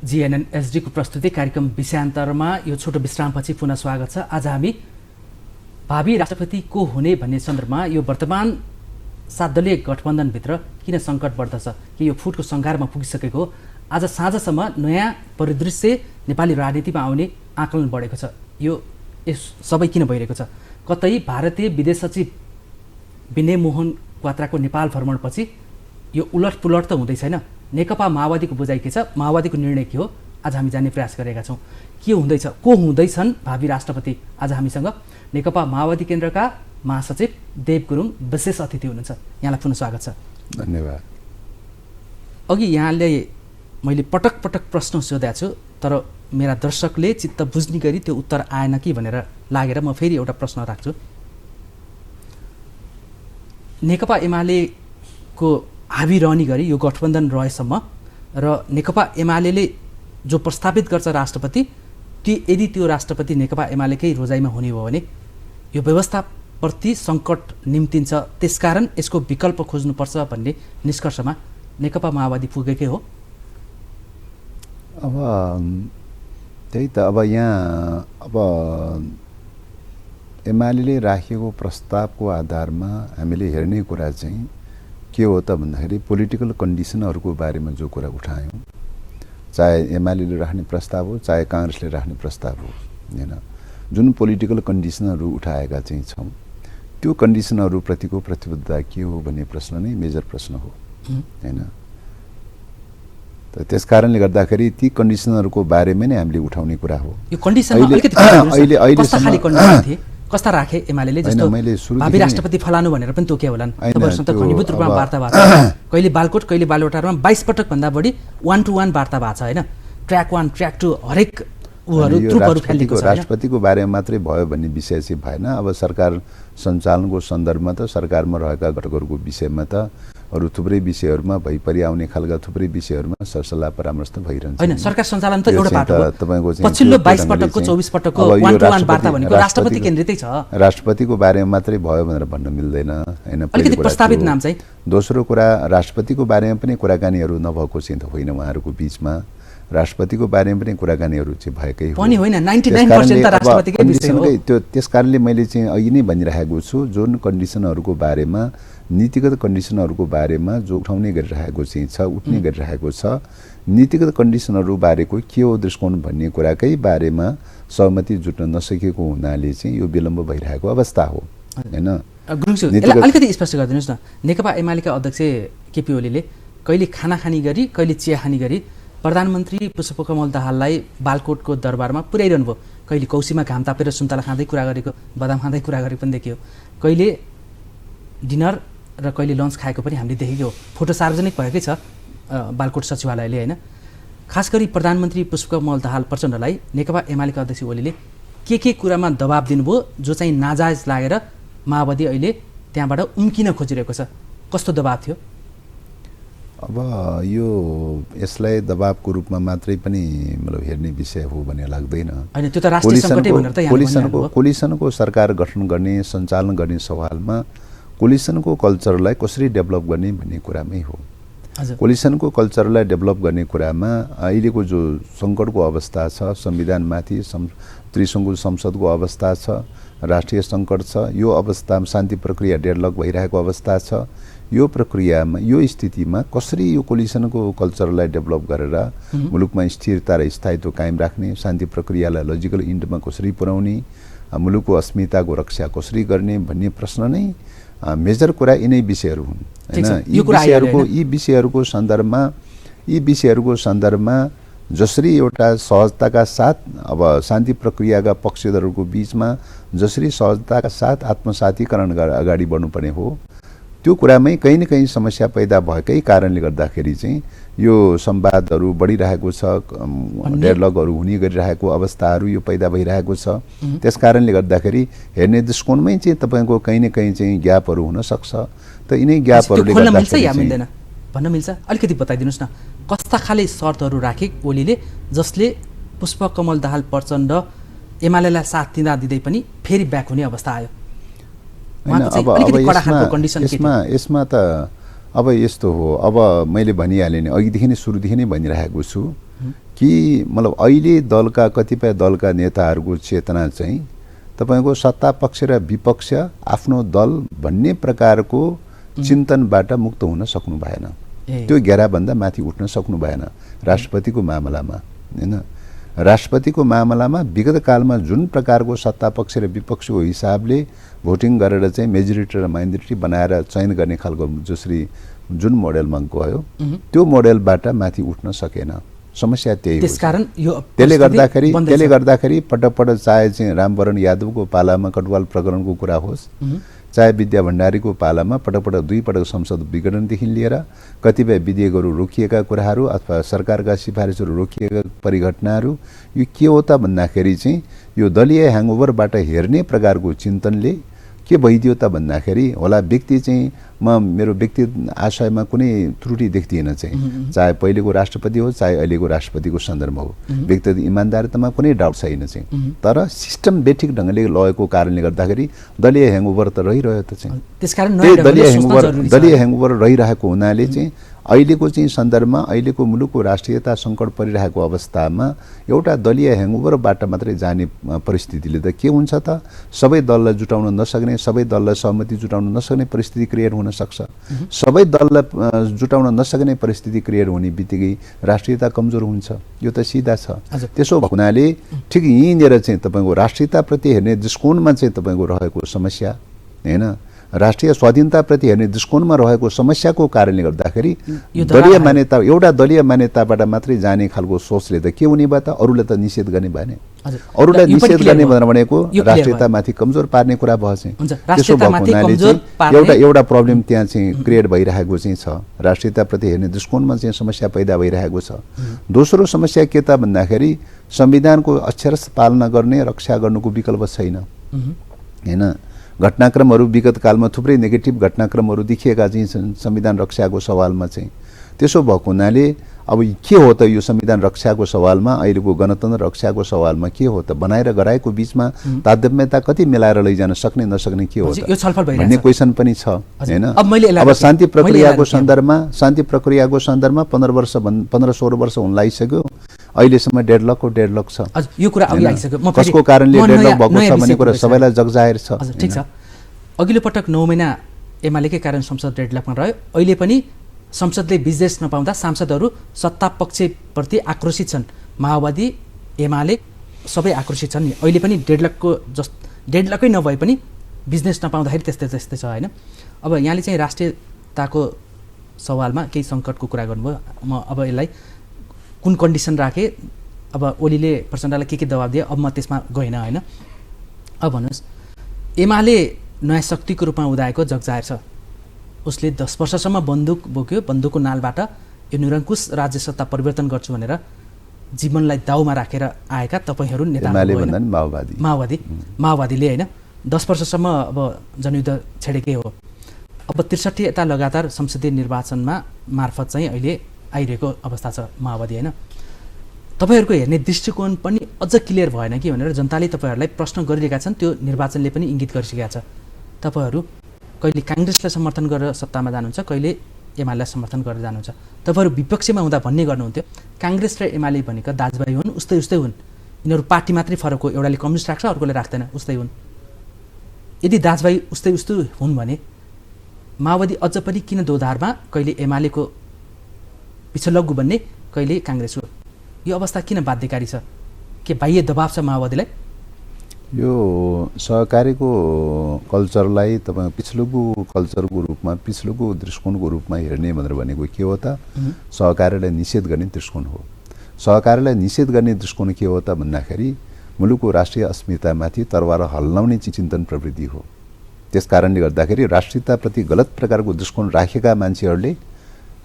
JNN-SD को प्रस्तुति कार्यक्रम विषयान्तरमा यो छोटो विश्रामपछि पुनः स्वागत छ। आज हामी भावी राष्ट्रपति को हुने भन्ने सन्दर्भमा यो वर्तमान 7 दलीय गठबन्धनभित्र किन सङ्कट बढ्दछ, कि यो फुटको सङ्घारमा पुगिसकेको हो? आज साँझसम्म नयाँ परिदृश्य नेपाली राजनीतिमा आउने आकलन बढेको छ। यो सबै किन भइरहेको छ? कतै भारतीय विदेश सचिव विनय मोहन क्वात्राको नेपाल भ्रमणपछि यो उलटपुलट त हुँदै छैन। नेकपा माओवादीको बुझाइ के छ, माओवादीको निर्णय के हो, आज हामी जान्ने प्रयास गरेका छौँ। के हुँदैछ, को हुँदैछन् भावी राष्ट्रपति? आज हामीसँग नेकपा माओवादी केन्द्रका महासचिव देव गुरुङ विशेष अतिथि हुनुहुन्छ। यहाँलाई पुनः स्वागत छ। धन्यवाद। अघि यहाँले मैले पटक पटक प्रश्न सोधेको छु, तर मेरा दर्शकले चित्त बुझ्ने गरी त्यो उत्तर आएन कि भनेर लागेर म फेरि एउटा प्रश्न राख्छु। नेकपा एमालेको हावी रहने गरी यो गठबन्धन रहेसम्म र नेकपा एमाले जो प्रस्तावित गर्छ राष्ट्रपति, यदि त्यो राष्ट्रपति नेकपा एमालेकै रोजाइमा हुने हो भने यो व्यवस्थाप्रति सङ्कट निम्तिन्छ, त्यसकारण यसको विकल्प खोज्नुपर्छ भन्ने निष्कर्षमा नेकपा माओवादी पुगेकै हो। अब त्यही त अब यहाँ एमाले राखेको प्रस्तावको आधारमा हामीले हेर्ने कुरा चाहिँ के हो त भन्दाखेरि पोलिटिकल कन्डिसनहरूको बारेमा जो कुरा उठायौँ, चाहे एमाले राख्ने प्रस्ताव हो चाहे काङ्ग्रेसले राख्ने प्रस्ताव हो हैन, जुन पोलिटिकल कन्डिसनहरू उठाएका चाहिँ छौँ त्यो कन्डिसनहरूप्रतिको प्रतिबद्धता के हो भन्ने प्रश्न नै मेजर प्रश्न हो हैन। त त्यस कारणले गर्दाखेरि ती कन्डिसनहरूको बारेमा नै हामीले उठाउने कुरा हो। यो कन्डिसनमा अलिकति कस्ता राखे एमाले होइन, जस्तो मैले सुरुदेखि भावी नै- राष्ट्रपति फलानु भनेर पनि तोके होलान् होइन, तपाईँहरूसँग त त्यो घनीभूत रूपमा अब- वार्ता भएको छ कहिले बालकोट कहिले बालुवाटारमा 22 पटक भन्दा बढी 1-to-1 वार्ता भएको छ होइन ट्र्याक 1 ट्र्याक 2 हरेक उहरू यो ट्रुपहरू फैलिएको छ होइन राष्ट्रपतिको बारेमा मात्रै भयो भन्ने विषय चाहिँ भएन। अब सरकार सञ्चालनको सन्दर्भमा त सरकारमा रहेका घटकहरूको विषयमा त अरू थुप्रै विषयहरूमा भइपरि आउने खालका थुप्रै विषयहरूमा सरसल्लाह परामर्श त भइरहन्छ। होइन सरकार सञ्चालन त यो एउटा चाहिँ पाटो हो त तपाईँको चाहिँ पछिल्लो त्यो 22 ढङ्गले पटकको चाहिँ 24 पटकको अब यो 1-to-1 वार्ता भनेको राष्ट्रपति केन्द्रितै छ राष्ट्रपतिको बारेमा मात्रै भयो भनेर भन्न मिल्दैन होइन। अलिकति पहिलो कुरा प्रस्तावित त्यो। नाम चाहिँ दोस्रो कुरा राष्ट्रपतिको बारेमा पनि कुराकानीहरू नभएको चाहिँ त होइन उहाँहरूको बिचमा। राष्ट्रपतिको बारेमा पनि कुराकानीहरू चाहिँ भएकै हो। पनि होइन 99% त्यसकारणले त अब राष्ट्रपतिकै विषय हो कन्डिसनकै त्यो त्यसकारणले मैले चाहिँ अघि नै भनिरहेको छु जुन कन्डिसनहरूको बारेमा नीतिगत कन्डिसनहरूको बारेमा जो उठाउने गरिरहेको चाहिँ छ उठ्ने गरिरहेको छ नीतिगत कन्डिसनहरू बारेको के हो दृष्टिकोण भन्ने कुराकै बारेमा सहमति जुट्न नसकेको हुनाले चाहिँ यो विलम्ब भइरहेको अवस्था हो होइन। गुरुङज्यू नीतिगत- यसलाई अलिकति स्पष्ट गरिदिनुहोस् न नेकपा एमालेका अध्यक्ष केपी ओलीले कहिले खानाखानी गरी कहिले चियाखानी गरी प्रधानमन्त्री पुष्पकमल दाहाललाई बालकोटको दरबारमा पुर्याइरहनु भयो कहिले कौसीमा घाम तापेर सुन्तला खाँदै कुरा गरेको बदाम खाँदै कुरा गरेको पनि देखियो कहिले डिनर र कहिले लन्च खाएको पनि हामीले देखेको हो फोटो सार्वजनिक भएकै छ बालकोट सचिवालयले होइन खास गरी प्रधानमन्त्री पुष्पकमल दाहाल प्रचण्डलाई नेकपा एमालेका अध्यक्ष ओलीले के कुरामा दबाब दिनुभयो जो चाहिँ नाजायज लागेर माओवादी अहिले त्यहाँबाट उम्किन खोजिरहेको छ कस्तो दबाब थियो अब यो यसलाई दबाबको रूपमा मात्रै पनि मतलब हेर्ने विषय हो भन्ने लाग्दैन। होइन त्यो त राष्ट्रिय सङ्कटै भनेर त यहाँले भनिरहनु भयो। कोलिसनको सरकार गठन गर्ने सञ्चालन गर्ने सवालमा कोलिसनको कल्चरलाई कसरी डेभलप गर्ने भन्ने कुरामै हो। हजुर कोलिसनको कल्चरलाई डेभलप गर्ने कुरामा अहिलेको जो सङ्कटको अवस्था छ संविधानमाथि त्रिसङ्घु संसदको अवस्था छ राष्ट्रिय सङ्कट छ यो अवस्थामा शान्ति प्रक्रिया डेडलक भइरहेको अवस्था छ यो प्रक्रियामा यो स्थितिमा कसरी यो कोलिसनको कल्चरलाई डेभलप गरेर मुलुकमा स्थिरता र स्थायित्व कायम राख्ने शान्ति प्रक्रियालाई लजिकल इन्डमा कसरी पुर्याउने मुलुकको अस्मिताको रक्षा कसरी गर्ने भन्ने प्रश्न नै मेजर कुरा यिनै विषयहरू हुन् होइन। यी विषयहरूको सन्दर्भमा जसरी एउटा सहजताका साथ अब शान्ति प्रक्रियाका पक्षधरहरूको बिचमा जसरी सहजताका साथ आत्मसातीकरण अगाडि बढ्नुपर्ने हो त्यो कुरामै कहीँ न कहीँ समस्या पैदा भएकै कारणले गर्दाखेरि चाहिँ यो संवादहरू बढिरहेको छ डेडलकहरू हुने गरिरहेको अवस्थाहरू यो पैदा भइरहेको छ। त्यस कारणले गर्दाखेरि हेर्ने दृष्टिकोणमै चाहिँ तपाईँको कहीँ न कहीँ चाहिँ ग्यापहरू हुन सक्छ त यिनै ग्यापहरूले मिल्दैन भन्न मिल्छ अलिकति बताइदिनुहोस् न कस्ता खाले शर्तहरू राखे ओलीले जसले पुष्पकमल दाहाल प्रचण्ड एमालेलाई साथ दिँदा दिँदै पनि फेरि ब्याक हुने अवस्था आयो यसमा त अब यस्तो हो अब मैले भनिहालेँ नि अघिदेखि नै सुरुदेखि नै भनिरहेको छु कि मतलब अहिले दलका कतिपय दलका नेताहरूको चेतना चाहिँ तपाईँको सत्ता पक्ष र विपक्ष आफ्नो दल भन्ने प्रकारको चिन्तनबाट मुक्त हुन सक्नु भएन त्यो घेराभन्दा माथि उठ्न सक्नु भएन राष्ट्रपतिको मामलामा होइन। राष्ट्रपतिको मामलामा विगत कालमा जुन प्रकारको सत्ता पक्ष र विपक्षको हिसाबले भोटिङ गरेर चाहिँ मेजोरिटी र माइनोरिटी बनाएर चयन गर्ने खालको जसरी जुन मोडेलमा गयो त्यो मोडेलबाट माथि उठ्न सकेन समस्या त्यही हो। त्यसले गर्दाखेरि पटक चाहे चाहिँ रामवरण यादवको पालामा कटवाल प्रकरणको कुरा होस् चाहे विद्या भण्डारीको पालामा पटक दुई पटक संसद विघटनदेखि लिएर कतिपय विधेयकहरू रोकिएका कुराहरू अथवा सरकारका सिफारिसहरू रोकिएका परिघटनाहरू यो के हो त भन्दाखेरि चाहिँ यो दलीय ह्याङओभरबाट हेर्ने प्रकारको चिन्तनले के भइदियो त भन्दाखेरि होला व्यक्ति चाहिँ म मेरो व्यक्ति आशयमा कुनै त्रुटि देख्दिनँ चाहिँ चाहे पहिलेको राष्ट्रपति हो चाहे अहिलेको राष्ट्रपतिको सन्दर्भ हो व्यक्तिगत इमान्दारितामा कुनै डाउट छैन चाहिँ तर सिस्टमेटिक ढङ्गले लगेको कारणले गर्दाखेरि दलीय ह्याङओभर त रहिरह्यो त चाहिँ दलीय ह्याङओभर रहिरहेको हुनाले चाहिँ अहिलेको चाहिँ सन्दर्भमा अहिलेको मुलुकको राष्ट्रियता सङ्कट परिरहेको अवस्थामा एउटा दलीय ह्याङओभरबाट मात्रै जाने परिस्थितिले त के हुन्छ त सबै दललाई जुटाउन नसक्ने सबै दललाई सहमति जुटाउन नसक्ने परिस्थिति क्रिएट हुन सक्छ। सबै दललाई जुटाउन नसक्ने परिस्थिति क्रिएट हुने बित्तिकै राष्ट्रियता कमजोर हुन्छ यो त सिधा छ। त्यसो हुनाले ठिक यहीँनिर चाहिँ तपाईँको राष्ट्रियताप्रति हेर्ने दृष्टिकोणमा चाहिँ तपाईँको रहेको समस्या होइन राष्ट्रिय स्वाधीनताप्रति हेर्ने दृष्टिकोणमा रहेको समस्याको कारणले गर्दाखेरि दलीय मान्यताबाट मात्रै जाने खालको सोचले त के हुने भयो त अरूले त निषेध गर्ने भएन। हजुर। अरूलाई यो पनि निषेध clear गर्ने भयो। भनेको यो clear राष्ट्रियतामाथि कमजोर पार्ने कुरा भयो चाहिँ। हुन्छ, त्यसो भएको राष्ट्रियतामाथि हुनाले कमजोर चाहिँ पार्ने एउटा प्रब्लम त्यहाँ चाहिँ क्रिएट भइरहेको चाहिँ छ। राष्ट्रियताप्रति हेर्ने दृष्टिकोणमा चाहिँ समस्या पैदा भइरहेको छ। दोस्रो समस्या के त भन्दाखेरि संविधानको अक्षरशः पालना गर्ने रक्षा गर्नुको विकल्प छैन हैन। घटनाक्रमहरू विगत कालमा थुप्रै नेगेटिभ घटनाक्रमहरू देखिएका चाहिँ छन् संविधान रक्षाको सवालमा चाहिँ। त्यसो भएको हुनाले अब के हो त यो संविधान रक्षाको सवालमा, अहिलेको गणतन्त्र रक्षाको सवालमा के हो त, बनाएर गराएको बीचमा तारतम्यता कति मिलाएर लैजान सक्ने नसक्ने के हो त यो छलफल भइरहेछ भन्ने क्वेसन पनि छ हैन। अब शान्ति प्रक्रियाको सन्दर्भमा 15-16 वर्ष हुन लागिसक्यो, अहिलेसम्म डेडलक छ। यो कुरा अघि आइसक्यो। म कसको कारणले डेडलक भएको छ भन्ने कुरा सबैलाई जगजाहेर छ। ठिक छ, अघिल्लो पटक 9 महिना एमालेकै कारण संसद डेडलकमा रह्यो। अहिले पनि संसदले बिजनेस नपाउँदा सांसदहरू सत्ता पक्षप्रति आक्रोशित छन्। माओवादी, एमाले सबै आक्रोशित छन् नि। अहिले पनि डेडलकै नभए पनि बिजनेस नपाउँदाखेरि त्यस्तै छ हैन। अब यहाँले चाहिँ राष्ट्रियताको सवालमा केही सङ्कटको कुरा गर्नुभयो। म अब यसलाई कुन कन्डिसन राखेँ, अब ओलीले प्रचण्डलाई के दबाब दिए, अब म त्यसमा गएन हैन। अब भन्नुहोस्, एमाले नयाँ शक्तिको रूपमा उदाएको जगजाहेर छ। उसले 10 वर्षसम्म बन्दुक बोक्यो, बन्दुकको नालबाट यो निरङ्कुश राज्य सत्ता परिवर्तन गर्छु भनेर जीवनलाई दाउमा राखेर आएका तपाईहरू नेताहरू, माओवादीले हैन 10 वर्षसम्म अब जनयुद्ध छेडेकै हो। अब 63 यता लगातार संसदीय निर्वाचनमा मार्फत चाहिँ अहिले आइरहेको अवस्था छ माओवादी हैन। तपाईहरूको हेर्ने दृष्टिकोण पनि अझ क्लियर भएन कि भनेर जनताले तपाईहरूलाई प्रश्न गरिरहेका छन्। त्यो निर्वाचनले पनि इङ्गित गरिसकेका छ। तपाईहरू कहिले काङ्ग्रेसलाई समर्थन गरेर सत्तामा जानुहुन्छ, कहिले एमालेलाई समर्थन गरेर जानुहुन्छ। तपाईहरू विपक्षमा हुँदा भन्ने गर्नुहुन्थ्यो काङ्ग्रेस र एमाले भनेका दाजुभाइ हुन्, उस्तै हुन्, यिनीहरू पार्टी मात्रै फरक हो, एउटाले कम्युनिस्ट राख्छ अर्कोले राख्दैन, उस्तै हुन्। यदि दाजुभाइ उस्तै हुन् भने माओवादी अझ पनि किन दोधारमा कहिले एमालेको पिछलग्गु बन्ने, कहिले काङ्ग्रेसको? यो अवस्था किन बाध्यकारी छ? के बाह्य दबाब छ माओवादीलाई? यो सहकारीको कल्चरलाई तपाईँ पिछलुको कल्चरको रूपमा, पिछलुको दृष्टिकोणको रूपमा हेर्ने भनेर भनेको के हो त? सहकारीलाई निषेध गर्ने दृष्टिकोण हो। सहकारीलाई निषेध गर्ने दृष्टिकोण के हो त भन्दाखेरि मुलुकको राष्ट्रिय अस्मितामाथि तरवार हल्लाउने चिन्तन प्रवृत्ति हो। त्यस कारणले गर्दाखेरि राष्ट्रियताप्रति गलत प्रकारको दृष्टिकोण राखेका मान्छेहरूले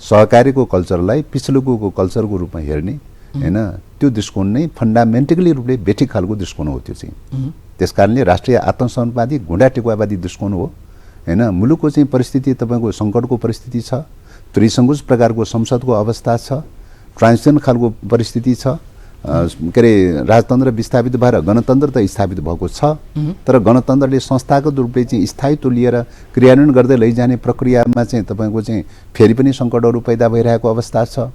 सहकारीको कल्चरलाई पिछलुको कल्चरको रूपमा हेर्ने हैन, त्यो दृष्टिकोण नै फन्डामेन्टली रूपले बेठिक खालको दृष्टिकोण हो त्यो चाहिँ। त्यसकारणले राष्ट्रिय आत्मसम्मानवादी घुँडा टेकुवावादी दृष्टिकोण हो हैन। मुलुकको चाहिँ परिस्थिति तपाईँको सङ्कटको परिस्थिति छ, त्रिसङ्कुच प्रकारको संसदको अवस्था छ, ट्रान्जिसन खालको परिस्थिति छ, के अरे राजतन्त्र विस्थापित भएर गणतन्त्र त स्थापित भएको छ, तर गणतन्त्रले संस्थागत रूपले चाहिँ स्थायित्व लिएर क्रियान्वयन गर्दै लैजाने प्रक्रियामा चाहिँ तपाईँको चाहिँ फेरि पनि सङ्कटहरू पैदा भइरहेको अवस्था छ।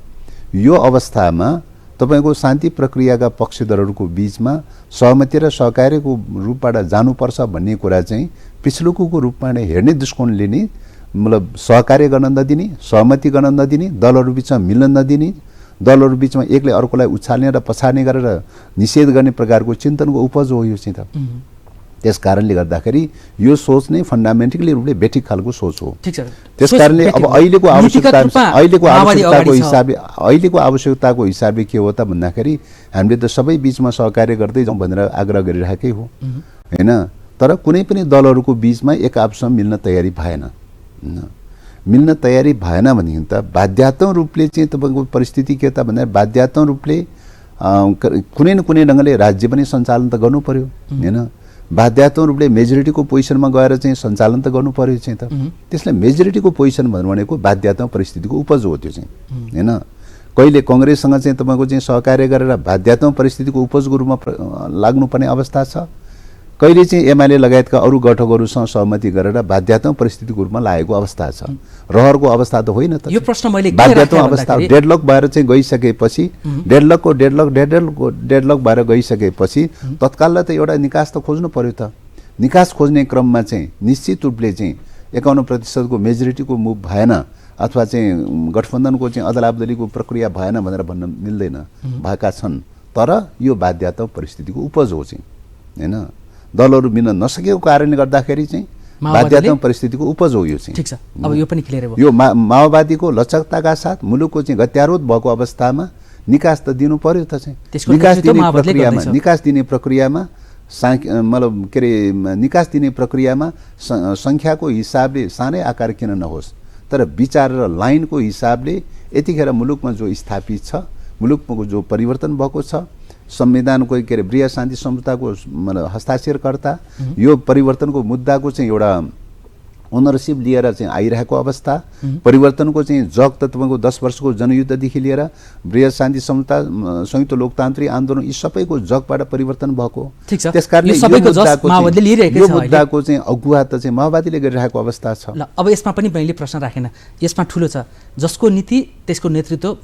यो अवस्थामा तपाईको शान्ति प्रक्रियाका पक्षधरहरूको बीचमा सहमति र सहकार्यको रूपबाट जानुपर्छ भन्ने कुरा चाहिँ पिछलुको रूपमा नै हेर्ने दृष्टिकोणले नै मतलब सहकार्य गर्न नदिने, सहमति गर्न नदिने, दलहरू बीचमा मिल्न नदिने, दलहरू बीचमा एकले अर्कोलाई उछाल्ने र पछाड्ने गरेर निषेध गर्ने प्रकारको चिन्तनको उपज हो यो चाहिँ त। त्यस कारणले गर्दाखेरि यो सोच नै फन्डामेन्टली रूपले बेठिक खालको सोच हो। त्यस कारणले अब अहिलेको आवश्यकताको हिसाबले के हो त भन्दाखेरि हामीले त सबै बीचमा सहकार्य गर्दै जाउँ भनेर आग्रह गरिरहेकै हो हैन। तर कुनै पनि दलहरूको बीचमा एक आपसमा मिल्न तयारी भएन। मिल्न तयारी भएन भनेदेखि त बाध्यात्मक रूपले चाहिँ तपाईँको परिस्थिति के त भन्दा बाध्यात्मक रूपले कुनै न कुनै ढङ्गले राज्य पनि सञ्चालन त गर्नु पर्यो हैन। बाध्यात्मक रूपले मेजोरिटीको पोजिसनमा गएर चाहिँ सञ्चालन त गर्नु पर्यो चाहिँ त। त्यसलाई मेजोरिटीको पोजिसन भनेको बाध्यात्मक परिस्थितिको उपज हो त्यो चाहिँ हैन। कहिले कङ्ग्रेससँग चाहिँ तपाईँको चाहिँ सहकार्य गरेर बाध्यात्मक परिस्थितिको उपजको रूपमा लाग्नुपर्ने अवस्था छ, कहिले चाहिँ एमाले लगायतका अरू गठबन्धनहरूसँग सहमति गरेर बाध्यात्मक परिस्थितिको रूपमा लागेको अवस्था छ। रहरको अवस्था त होइन त। यो प्रश्न मैले बाध्यात्मक अवस्था डेडलक भएर चाहिँ गइसकेपछि डेडलक भएर गइसकेपछि तत्काललाई त एउटा निकास त खोज्नु पर्यो त। निकास खोज्ने क्रममा चाहिँ निश्चित रूपले चाहिँ 51% को मेजोरिटीको मुभ भएन अथवा चाहिँ गठबन्धनको चाहिँ अदलाबदलीको प्रक्रिया भएन भनेर भन्न मिल्दैन, भएका छन्। तर यो बाध्यात्मक परिस्थितिको उपज हो चाहिँ हैन। दलहरू मिल्न नसकेको कारणले गर्दाखेरि चाहिँ बाध्यात्मक परिस्थितिको उपज हो यो चाहिँ। ठीक छ, अब यो पनि क्लियर भयो। यो माओवादीको लचकताका साथ मुलुकको चाहिँ गत्यारोध भएको अवस्थामा निकास त दिनु पर्यो त चाहिँ। त्यसको नेतृत्व माओवादीले गर्दैछ। निकास दिने प्रक्रियामा मतलब के अरे निकास दिने प्रक्रियामा सङ्ख्याको हिसाबले सानै आकार किन नहोस्, तर विचार र लाइनको हिसाबले यतिखेर मुलुकमा जो स्थापित छ, मुलुकको जो परिवर्तन भएको छ, संविधानको के अरे बृहत शान्ति सम्झौताको मतलब हस्ताक्षरकर्ता, यो परिवर्तनको मुद्दाको चाहिँ एउटा ओनरसिप लिएर चाहिँ आइरहेको अवस्था, परिवर्तनको चाहिँ जग त तपाईँको 10 वर्षको जनयुद्धदेखि लिएर बृहत शान्ति सम्झौता, संयुक्त लोकतान्त्रिक आन्दोलन, यी सबैको जगबाट परिवर्तन भएको। त्यसकारणले यो मुद्दाको चाहिँ अगुवा त चाहिँ माओवादीले गरिरहेको अवस्था छ। ल अब यसमा पनि मैले प्रश्न राखेन, यसमा ठुलो छ जसको नीति त्यसको नेतृत्व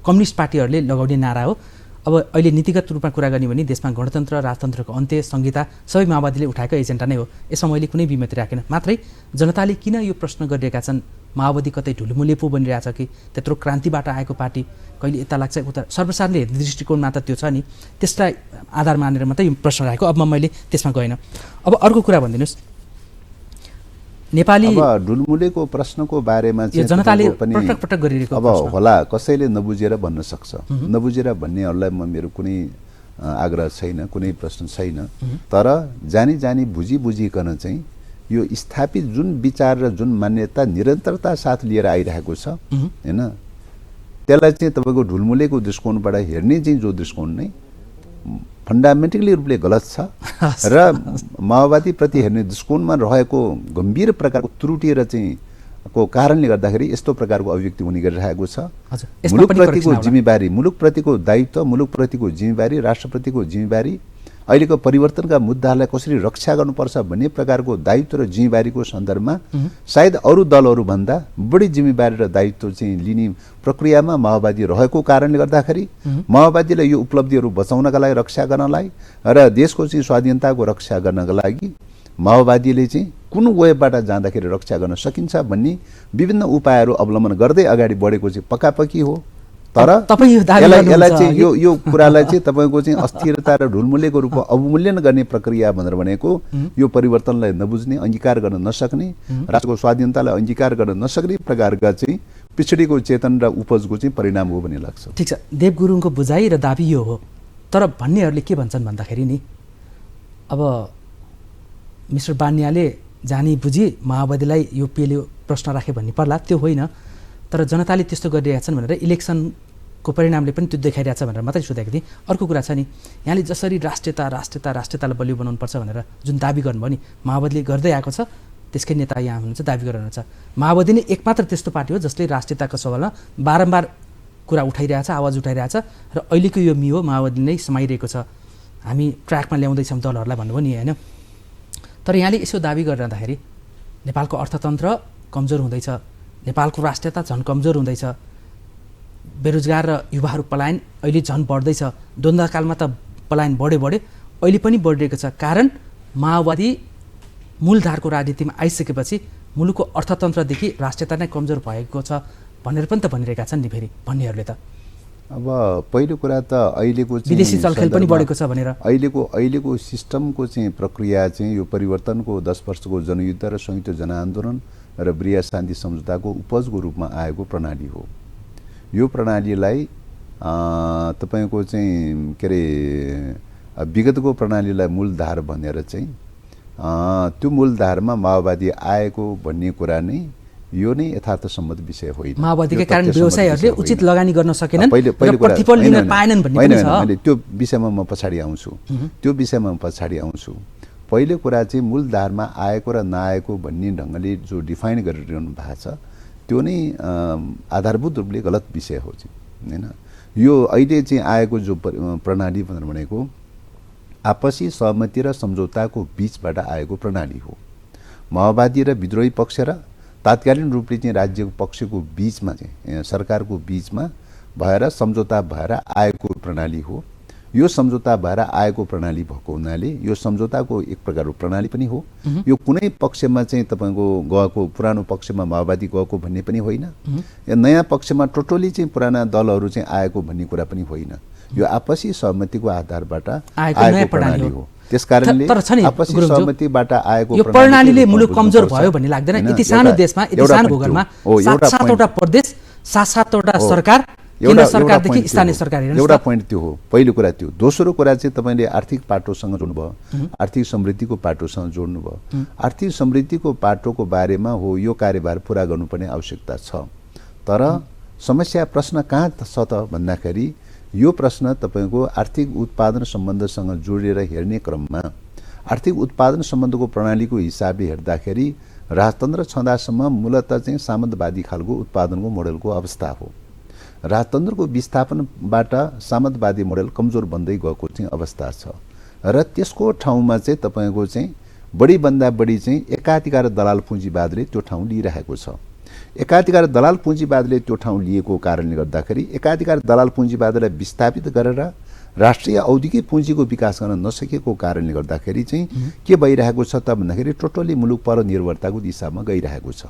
कम्युनिस्ट पार्टीहरूले लगाउने नारा हो। अब अहिले नीतिगत रूपमा कुरा गर्ने भने देशमा गणतन्त्र, राजतन्त्रको अन्त्य, संहिता सबै माओवादीले उठाएको एजेन्डा नै हो। यसमा मैले कुनै विमति राखेन। मात्रै जनताले किन यो प्रश्न गरिरहेका छन्, माओवादी कतै ढुलमुले पो बनिरहेछ कि त्यत्रो क्रान्तिबाट आएको पार्टी कहिले यता लाग्छ उता, सर्वसाधारणले हेर्ने दृष्टिकोणमा त त्यो छ नि, त्यसलाई आधार मानेर मात्रै यो प्रश्न राखेको। अब मैले त्यसमा गएन। अब अर्को कुरा भनिदिनुहोस्, नेपाली अब ढुलमुलेको प्रश्नको बारेमा चाहिँ जनताले पटक गरिरहेको अब होला कसैले नबुझेर भन्न सक्छ, नबुझेर भन्नेहरूलाई म मेरो कुनै आग्रह छैन, कुनै प्रश्न छैन। तर जानी बुझिकन चाहिँ यो स्थापित जुन विचार र जुन मान्यता निरन्तरता साथ लिएर आइरहेको छ हैन, त्यसलाई चाहिँ तपाईँको ढुलमुलेको दृष्टिकोणबाट हेर्ने चाहिँ जो दृष्टिकोण नै फन्डामेन्टली रूपले गलत छ र माओवादी प्रति हेर्ने दृष्टिकोणमा रहेको गम्भीर प्रकारको त्रुटि र चाहिँ को कारणले गर्दाखेरि यस्तो प्रकारको अभिव्यक्ति हुने गरिरहेको छ। मुलुकप्रतिको जिम्मेवारी, मुलुकप्रतिको दायित्व, मुलुकप्रतिको जिम्मेवारी, राष्ट्रप्रतिको जिम्मेवारी, अहिलेको परिवर्तनका मुद्दाहरूलाई कसरी रक्षा गर्नुपर्छ भन्ने प्रकारको दायित्व र जिम्मेवारीको सन्दर्भमा सायद अरू दलहरूभन्दा बढी जिम्मेवारी र दायित्व चाहिँ लिने प्रक्रियामा माओवादी रहेको कारणले गर्दाखेरि माओवादीलाई यो उपलब्धिहरू बचाउनका लागि, रक्षा गर्नलाई र देशको चाहिँ स्वाधीनताको रक्षा गर्नका लागि माओवादीले चाहिँ कुन वेबाट जाँदाखेरि रक्षा गर्न सकिन्छ भन्ने विभिन्न उपायहरू अवलम्बन गर्दै अगाडि बढेको चाहिँ पक्कापक्की हो। तर यसलाई चाहिँ यो कुरालाई चाहिँ तपाईँको चाहिँ अस्थिरता र ढुलमुलेको रूपमा अवमूल्यन गर्ने प्रक्रिया भनेर भनेको यो परिवर्तनलाई नबुझ्ने, अङ्गीकार गर्न नसक्ने, राष्ट्रको स्वाधीनतालाई अङ्गीकार गर्न नसक्ने प्रकारका चाहिँ पिछडीको चेतन र उपजको चाहिँ परिणाम हो भन्ने लाग्छ। ठिक छ, देव गुरुङको बुझाइ र दाबी यो हो। तर भन्नेहरूले के भन्छन् भन्दाखेरि नि, अब मिस्टर बानियाले जानी बुझी माओवादीलाई यो पेले प्रश्न राखे भन्ने पर्ला, त्यो होइन। तर जनताले त्यस्तो गरिरहेका छन् भनेर इलेक्सनको परिणामले पनि त्यो देखाइरहेछ भनेर मात्रै सोधेको थिएँ। अर्को कुरा छ नि, यहाँले जसरी राष्ट्रियतालाई बलियो बनाउनुपर्छ भनेर जुन दाबी गर्नुभयो नि, माओवादीले गर्दै आएको छ, त्यसकै नेता यहाँ हुनुहुन्छ, दाबी गर्नुहुन्छ। माओवादी नै एकमात्र त्यस्तो पार्टी हो जसले राष्ट्रियताको सवालमा बारम्बार कुरा उठाइरहेछ, आवाज उठाइरहेछ र अहिलेको यो मिहो माओवादी नै समाइरहेको छ। हामी ट्र्याकमा ल्याउँदैछौँ दलहरूलाई भन्नुभयो नि होइन। तर यहाँले यसो दाबी गरिरहँदाखेरि नेपालको अर्थतन्त्र कमजोर हुँदैछ, नेपालको राष्ट्रियता झन् कमजोर हुँदैछ, बेरोजगार र युवाहरू पलायन अहिले झन् बढ्दैछ, द्वन्द्वकालमा त पलायन बढ्यो, अहिले पनि बढिरहेको छ। कारण माओवादी मूलधारको राजनीतिमा आइसकेपछि मुलुकको अर्थतन्त्रदेखि राष्ट्रियता नै कमजोर भएको छ भनेर पनि त भनिरहेका छन् नि फेरि भन्नेहरूले त। अब पहिलो कुरा त अहिलेको विदेशी चलखेल पनि बढेको छ भनेर अहिलेको सिस्टमको चाहिँ प्रक्रिया चाहिँ यो परिवर्तनको 10 वर्षको जनयुद्ध र संयुक्त जनआन्दोलन र बृहत शान्ति सम्झौताको उपजको रूपमा आएको प्रणाली हो। यो प्रणालीलाई तपाईँको चाहिँ के अरे विगतको प्रणालीलाई मूलधार भनेर चाहिँ त्यो मूलधारमा माओवादी आएको भन्ने कुरा नै यो नै यथार्थसम्मत विषय होइन। माओवादीका कारण व्यवसायीहरूले उचित लगानी गर्न सकेनन्, प्रतिफल लिन पाएनन् भन्ने पनि छ। मैले त्यो विषयमा म पछाडि आउँछु। पहिलो कुरा चाहिँ मूलधारमा आएको र नआएको भन्ने ढङ्गले जो डिफाइन गरिरहनु भएको छ त्यो नै आधारभूत रूपले गलत विषय हो चाहिँ हैन। यो अहिले चाहिँ आएको जो प्रणाली भनेको आपसी सहमति र सम्झौताको बीचबाट आएको प्रणाली हो। माओवादी र विद्रोही पक्ष र तात्कालीन रूपले चाहिँ राज्यको पक्षको बीचमा चाहिँ सरकारको बीचमा भएर सम्झौता भएर आएको प्रणाली हो। यो सम्झौता भएर आएको प्रणाली भएको हुनाले यो सम्झौताको एक प्रकारको प्रणाली पनि हो। यो कुनै पक्षमा चाहिँ तपाईँको गएको पुरानो पक्षमा माओवादी गएको भन्ने पनि होइन, या नयाँ पक्षमा टोटली चाहिँ पुराना दलहरू चाहिँ आएको भन्ने कुरा पनि होइन। यो आपसी सहमतिको आधारबाट आएको प्रणाली हो। त्यसकारणले आपसी सहमतिबाट आएको यो प्रणालीले मुलुक कमजोर भयो भन्ने लाग्दैन। यति सानो देशमा, यति सानो भूगोलमा 7-7वटा प्रदेश, 7-7वटा सरकार, केन्द्र सरकारदेखि स्थानीय सरकार हेर्नुहोस् एउटा त। पोइन्ट त्यो हो, पहिलो कुरा त्यो। दोस्रो कुरा चाहिँ तपाईँले आर्थिक पाटोसँग जोड्नुभयो, आर्थिक समृद्धिको पाटोसँग जोड्नुभयो। आर्थिक समृद्धिको पाटोको बारेमा हो यो कार्यभार पुरा गर्नुपर्ने आवश्यकता छ, तर समस्या प्रश्न कहाँ छ त भन्दाखेरि यो प्रश्न तपाईँको आर्थिक उत्पादन सम्बन्धसँग जोडेर हेर्ने क्रममा आर्थिक उत्पादन सम्बन्धको प्रणालीको हिसाबले हेर्दाखेरि राजतन्त्र छँदासम्म मूलतः चाहिँ सामन्तवादी खालको उत्पादनको मोडेलको अवस्था हो। राजतन्त्रको विस्थापनबाट सामन्तवादी मोडेल कमजोर बन्दै गएको चाहिँ अवस्था छ र त्यसको ठाउँमा चाहिँ तपाईँको चाहिँ बढीभन्दा बढी चाहिँ एकाधिकार दलाल पुँजीवादले त्यो ठाउँ लिइरहेको छ। एकाधिकार दलाल पुँजीवादले त्यो ठाउँ लिएको कारणले गर्दाखेरि एकाधिकार दलाल पुँजीवादलाई विस्थापित गरेर राष्ट्रिय औद्योगिक पुँजीको विकास गर्न नसकेको कारणले गर्दाखेरि चाहिँ के भइरहेको छ त भन्दाखेरि टोटल्ली मुलुक परनिर्भरताको दिशामा गइरहेको छ।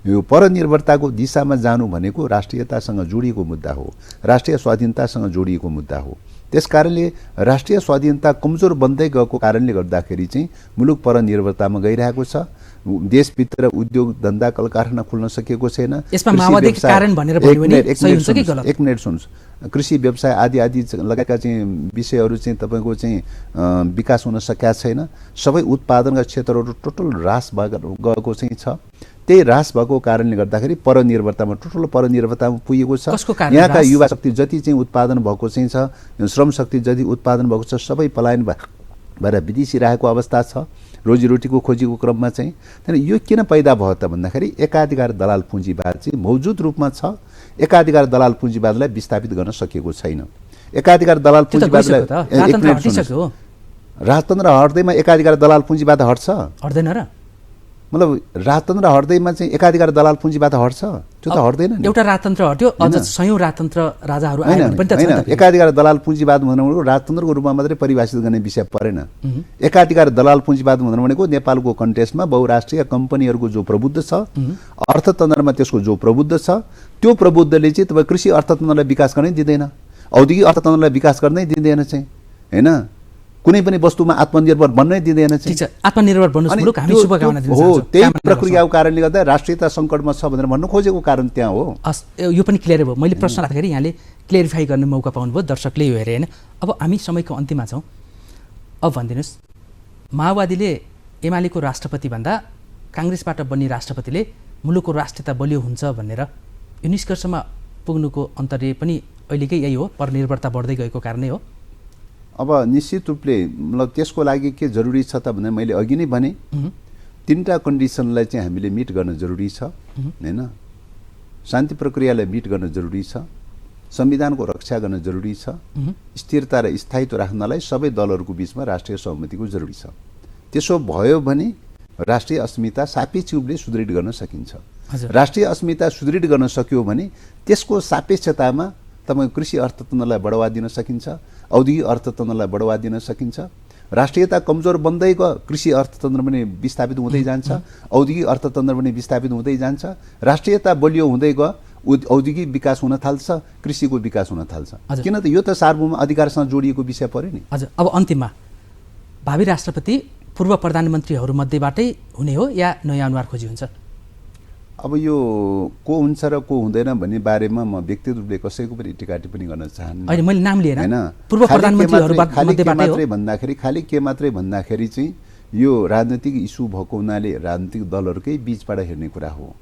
यो परनिर्भरताको दिशामा जानु भनेको राष्ट्रियतासँग जोडिएको मुद्दा हो, राष्ट्रिय स्वाधीनतासँग जोडिएको मुद्दा हो। त्यसकारणले राष्ट्रिय स्वाधीनता कमजोर बन्दै गएको कारणले गर्दाखेरि चाहिँ मुलुक परनिर्भरतामा गइरहेको छ। देशभित्र उद्योग धन्दा कल कारखाना खुल्न सकेको छैन। यसमा माओवादीको कारण भनेर भन्यो भने सही हुन्छ कि गलत? एक मिनट सुन्नुहोस्, कृषि व्यवसाय आदि लगायतका चाहिँ विषयहरू चाहिँ तपाईँको चाहिँ विकास हुन सकेका छैन। सबै उत्पादनका क्षेत्रहरू टोटल ह्रास गएको चाहिँ छ। त्यही ह्रास भएको कारणले गर्दाखेरि परनिर्भरतामा टोटल परनिर्भरतामा पुगेको छ। यहाँका युवा शक्ति जति चाहिँ उत्पादन भएको चाहिँ छ, श्रम शक्ति जति उत्पादन भएको छ, सबै पलायन भएर विदेशी रहेको अवस्था छ रोजीरोटीको खोजीको क्रममा चाहिँ। त्यहाँदेखि यो किन पैदा भयो त भन्दाखेरि एकाधिकार दलाल पुँजीवाद चाहिँ मौजुद रूपमा छ। एकाधिकार दलाल पुँजीवादलाई विस्थापित गर्न सकेको छैन। एकाधिकार दलाल पुँजीवादलाई राजतन्त्र हट्दैमा एकाधिकार दलाल पुँजीवाद हट्छ? हट्दैन र? मतलब राजतन्त्र हट्दैमा चाहिँ एकाधिकार दलाल पुँजीवाद हट्छ? त्यो त हट्दैन नि। एउटा राजतन्त्र हट्यो, अझ सयौं राजतन्त्र राजाहरू आए पनि त छैन। एकाधिकार दलाल पुँजीवाद भनेको राजतन्त्रको रूपमा मात्रै परिभाषित गर्ने विषय परेन। एकाधिकार दलाल पुँजीवाद भनेको नेपालको कन्टेक्स्टमा बहुराष्ट्रिय कम्पनीहरूको जो प्रबुद्ध छ, अर्थतन्त्रमा त्यसको जो प्रबुद्ध छ, त्यो प्रबुद्धले चाहिँ तपाईँ कृषि अर्थतन्त्रलाई विकास गर्नै दिँदैन, औद्योगिक अर्थतन्त्रलाई विकास गर्नै दिँदैन चाहिँ, हैन? कुनै पनि वस्तुमा आत्मनिर्भर बन्नै दिँदैन चाहिँ। ठीक छ, आत्मनिर्भर बन्नुस् मुलुक, हामी शुभकामना दिन चाहन्छौँ। हो, त्यही प्रक्रियाको कारणले गर्दा राष्ट्रियता सङ्कटमा छ भनेर भन्नु खोजेको कारण त्यहाँ हो। यो पनि क्लियर भयो। मैले प्रश्न राख्दाखेरि यहाँले क्लियरिफाई गर्ने मौका पाउनुभयो, दर्शकले यो हेरे होइन। अब हामी समयको अन्तिममा छौँ। अब भनिदिनुहोस्, माओवादीले एमालेको राष्ट्रपति भन्दा काङ्ग्रेसबाट बन्ने राष्ट्रपतिले मुलुकको राष्ट्रियता बलियो हुन्छ भनेर यो निष्कर्षमा पुग्नुको अन्तर्य पनि अहिलेकै यही हो, परनिर्भरता बढ्दै गएको कारणै हो? अब निश्चित रूपले मतलब त्यसको लागि के जरुरी छ त भने मैले अघि नै भने तीनटा कन्डिसनलाई चाहिँ हामीले मिट गर्न जरुरी छ, हैन? शान्ति प्रक्रियालाई मिट गर्न जरुरी छ, संविधानको रक्षा गर्न जरुरी छ, स्थिरता र स्थायित्व राख्नलाई सबै दलहरूको बीचमा राष्ट्रिय सहमतिको जरुरी छ। त्यसो भयो भने राष्ट्रिय अस्मिता सापेक्ष रूपले सुदृढ गर्न सकिन्छ। राष्ट्रिय अस्मिता सुदृढ गर्न सक्यो भने त्यसको सापेक्षतामा तपाईँ कृषि अर्थतन्त्रलाई बढावा दिन सकिन्छ, औद्योगिक अर्थतन्त्रलाई बढावा दिन सकिन्छ। राष्ट्रियता कमजोर बन्दै गयो, कृषि अर्थतन्त्र पनि विस्थापित हुँदै जान्छ, औद्योगिक अर्थतन्त्र पनि विस्थापित हुँदै जान्छ। राष्ट्रियता बलियो हुँदै गयो, औद्योगिक विकास हुन थाल्छ, कृषिको विकास हुन थाल्छ। किन त यो त सार्वभौम अधिकारसँग जोडिएको विषय पर्यो नि। हजुर, अब अन्तिममा भावी राष्ट्रपति पूर्व प्रधानमन्त्रीहरूमध्येबाटै हुने हो या नयाँ अनुहार खोजी हुन्छ? अब यो को हुन्छ र को हुँदैन भन्ने बारेमा म व्यक्तिगत रूपले कसैको पनि टिका टिप्पणी गर्न चाहन्न। अहिले मैले नाम लिएन, हैन? पूर्व प्रधानमन्त्रीहरूमध्येबाटै हो के मात्रै भन्दाखेरि चाहिँ यो राजनीतिक इस्यु भएको हुनाले राजनीतिक दलहरूकै बीचबाट हेर्ने कुरा हो,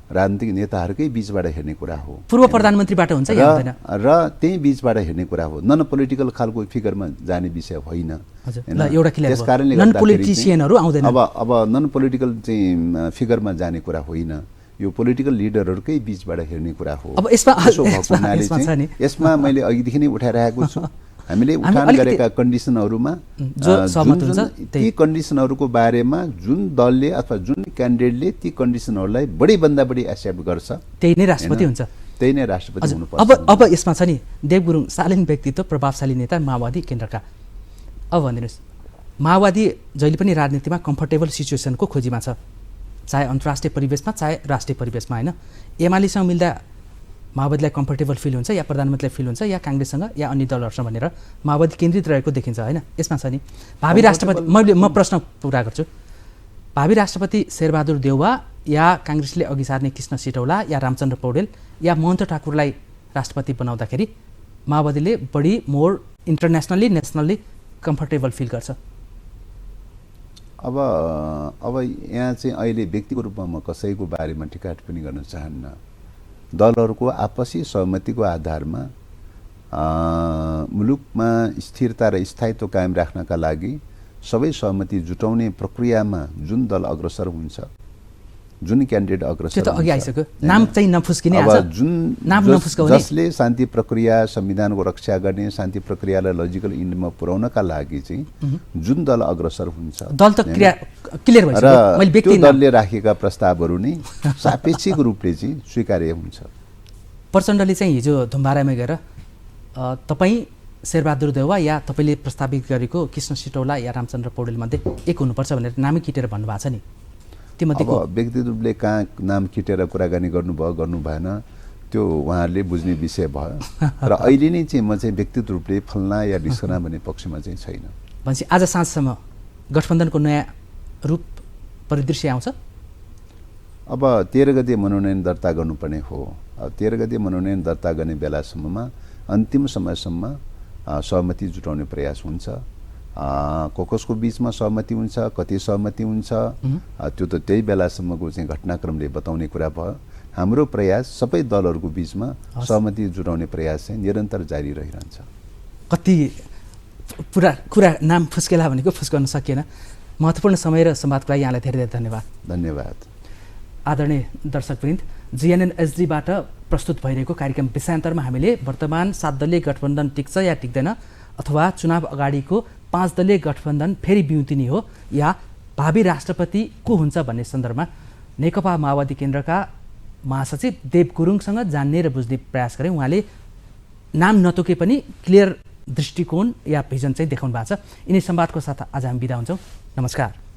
राजनीतिक नेताहरूकै बीचबाट हेर्ने कुरा हो। पूर्व प्रधानमन्त्रीबाट हुन्छ या हुँदैन? र त्यही बीचबाट हेर्ने कुरा हो, नन पोलिटिकल खालको फिगरमा जाने विषय होइन। त्यसकारणले नन पोलिटिसियनहरू आउँदैन। अब नन पोलिटिकल चाहिँ फिगरमा जाने कुरा होइन, यो पोलिटिकल लिडरहरूकै बीचबाट हेर्ने कुरा हो। अब यसमा मैले अघिदेखि नै उठाइरहेको छु, हामीले उठान गरेका कन्डिसनहरूमा ती कन्डिसनहरूको बारेमा जुन दलले अथवा जुन क्यान्डिडेटले ती कन्डिसनहरूलाई बढीभन्दा बढी एक्सेप्ट गर्छ त्यही नै राष्ट्रपति हुन्छ, त्यही नै राष्ट्रपति हुनुपर्छ। अब यसमा छ नि देव गुरुङ शालीन व्यक्तित्व, प्रभावशाली नेता, माओवादी केन्द्रका। अब भनिदिनुहोस्, माओवादी जहिले पनि राजनीतिमा कम्फर्टेबल सिचुएसनको खोजीमा छ, चाहे अन्तर्राष्ट्रिय परिवेशमा चाहे राष्ट्रिय परिवेशमा, होइन? एमालेसँग मिल्दा माओवादीलाई कम्फर्टेबल फिल हुन्छ या प्रधानमन्त्रीलाई फिल हुन्छ या काङ्ग्रेससँग या अन्य दलहरूसँग भनेर माओवादी केन्द्रित रहेको देखिन्छ, होइन? यसमा छ नि भावी राष्ट्रपति, म प्रश्न पुरा गर्छु, भावी राष्ट्रपति शेरबहादुर देउवा या काङ्ग्रेसले अघि सार्ने कृष्ण सिटौला या रामचन्द्र पौडेल या महन्त ठाकुरलाई राष्ट्रपति बनाउँदाखेरि माओवादीले बढी more internationally nationally comfortable feel गर्छ? अब यहाँ चाहिँ अहिले व्यक्तिको रूपमा म कसैको बारेमा टिका टिप्पणी गर्न चाहन्न। दलहरूको आपसी सहमतिको आधारमा मुलुकमा स्थिरता र स्थायित्व कायम राख्नका लागि सबै सहमति जुटाउने प्रक्रियामा जुन दल अग्रसर हुन्छ, जुन क्यान्डिडेट अग्रसर त्यो त अघि आइसक्यो, नाम चाहिँ नफुस्किने। अब नाम नफुस्काउने, जसले शान्ति प्रक्रिया, संविधानको रक्षा गर्ने, शान्ति प्रक्रियालाई लजिकल इन्डमा पुर्याउनका लागि चाहिँ जुन दल अग्रसर हुन्छ, दल त क्लियर भइसक्यो। मैले त्यो दलले राखेका प्रस्तावहरू नै सापेक्षिक रूपले चाहिँ स्वीकार्य हुन्छ। प्रचण्डले चाहिँ हिजो धुम्बारामै गएर तपाईँ शेरबहादुर देउवा या तपाईँले प्रस्तावित गरेको कृष्ण सिटौला या रामचन्द्र पौडेल मध्ये एक हुनुपर्छ भनेर नामै किटेर भन्नुभएको छ नि। अब व्यक्तिगत रूपले कहाँ नाम किटेर कुराकानी गर्नुभयो गर्नु भएन त्यो उहाँहरूले बुझ्ने विषय भयो र अहिले नै चाहिँ म चाहिँ व्यक्तिगत रूपले फल्ना या ढिस्कना भन्ने पक्षमा चाहिँ छैन। भनेपछि आज साँझसम्म गठबन्धनको नयाँ रूप परिदृश्य आउँछ? अब 13 गते मनोनयन दर्ता गर्नुपर्ने हो। 13 गते मनोनयन दर्ता गर्ने बेलासम्ममा अन्तिम समयसम्म सहमति जुटाउने प्रयास हुन्छ। कसको बीचमा सहमति हुन्छ, कति सहमति हुन्छ, त्यो त त्यही बेलासम्मको चाहिँ घटनाक्रमले बताउने कुरा भयो। हाम्रो प्रयास सबै दलहरूको बीचमा सहमति जुटाउने प्रयास चाहिँ निरन्तर जारी रहिरहन्छ। कति पुरा कुरा नाम फुस्केला भनेको फुस्काउन सकिएन। महत्त्वपूर्ण समय र संवादको लागि यहाँलाई धेरै धेरै धन्यवाद। धन्यवाद। आदरणीय दर्शकवृन्द, जिएनएन एचडीबाट प्रस्तुत भइरहेको कार्यक्रम विषयान्तरमा हामीले वर्तमान 7 दलीय गठबन्धन टिक्छ या टिक्दैन, अथवा चुनाव अगाडिको 5 दलीय गठबन्धन फेरि बिउतिनी हो या भावी राष्ट्रपति को हुन्छ भन्ने सन्दर्भमा नेकपा माओवादी केन्द्रका महासचिव देव गुरुङसँग जान्ने र बुझ्ने प्रयास गरे। उहाँले नाम नतोके पनि क्लियर दृष्टिकोण या भिजन चाहिँ देखाउनु भएको छ। यिनी संवादको साथ आज हामी बिदा हुन्छौँ। नमस्कार।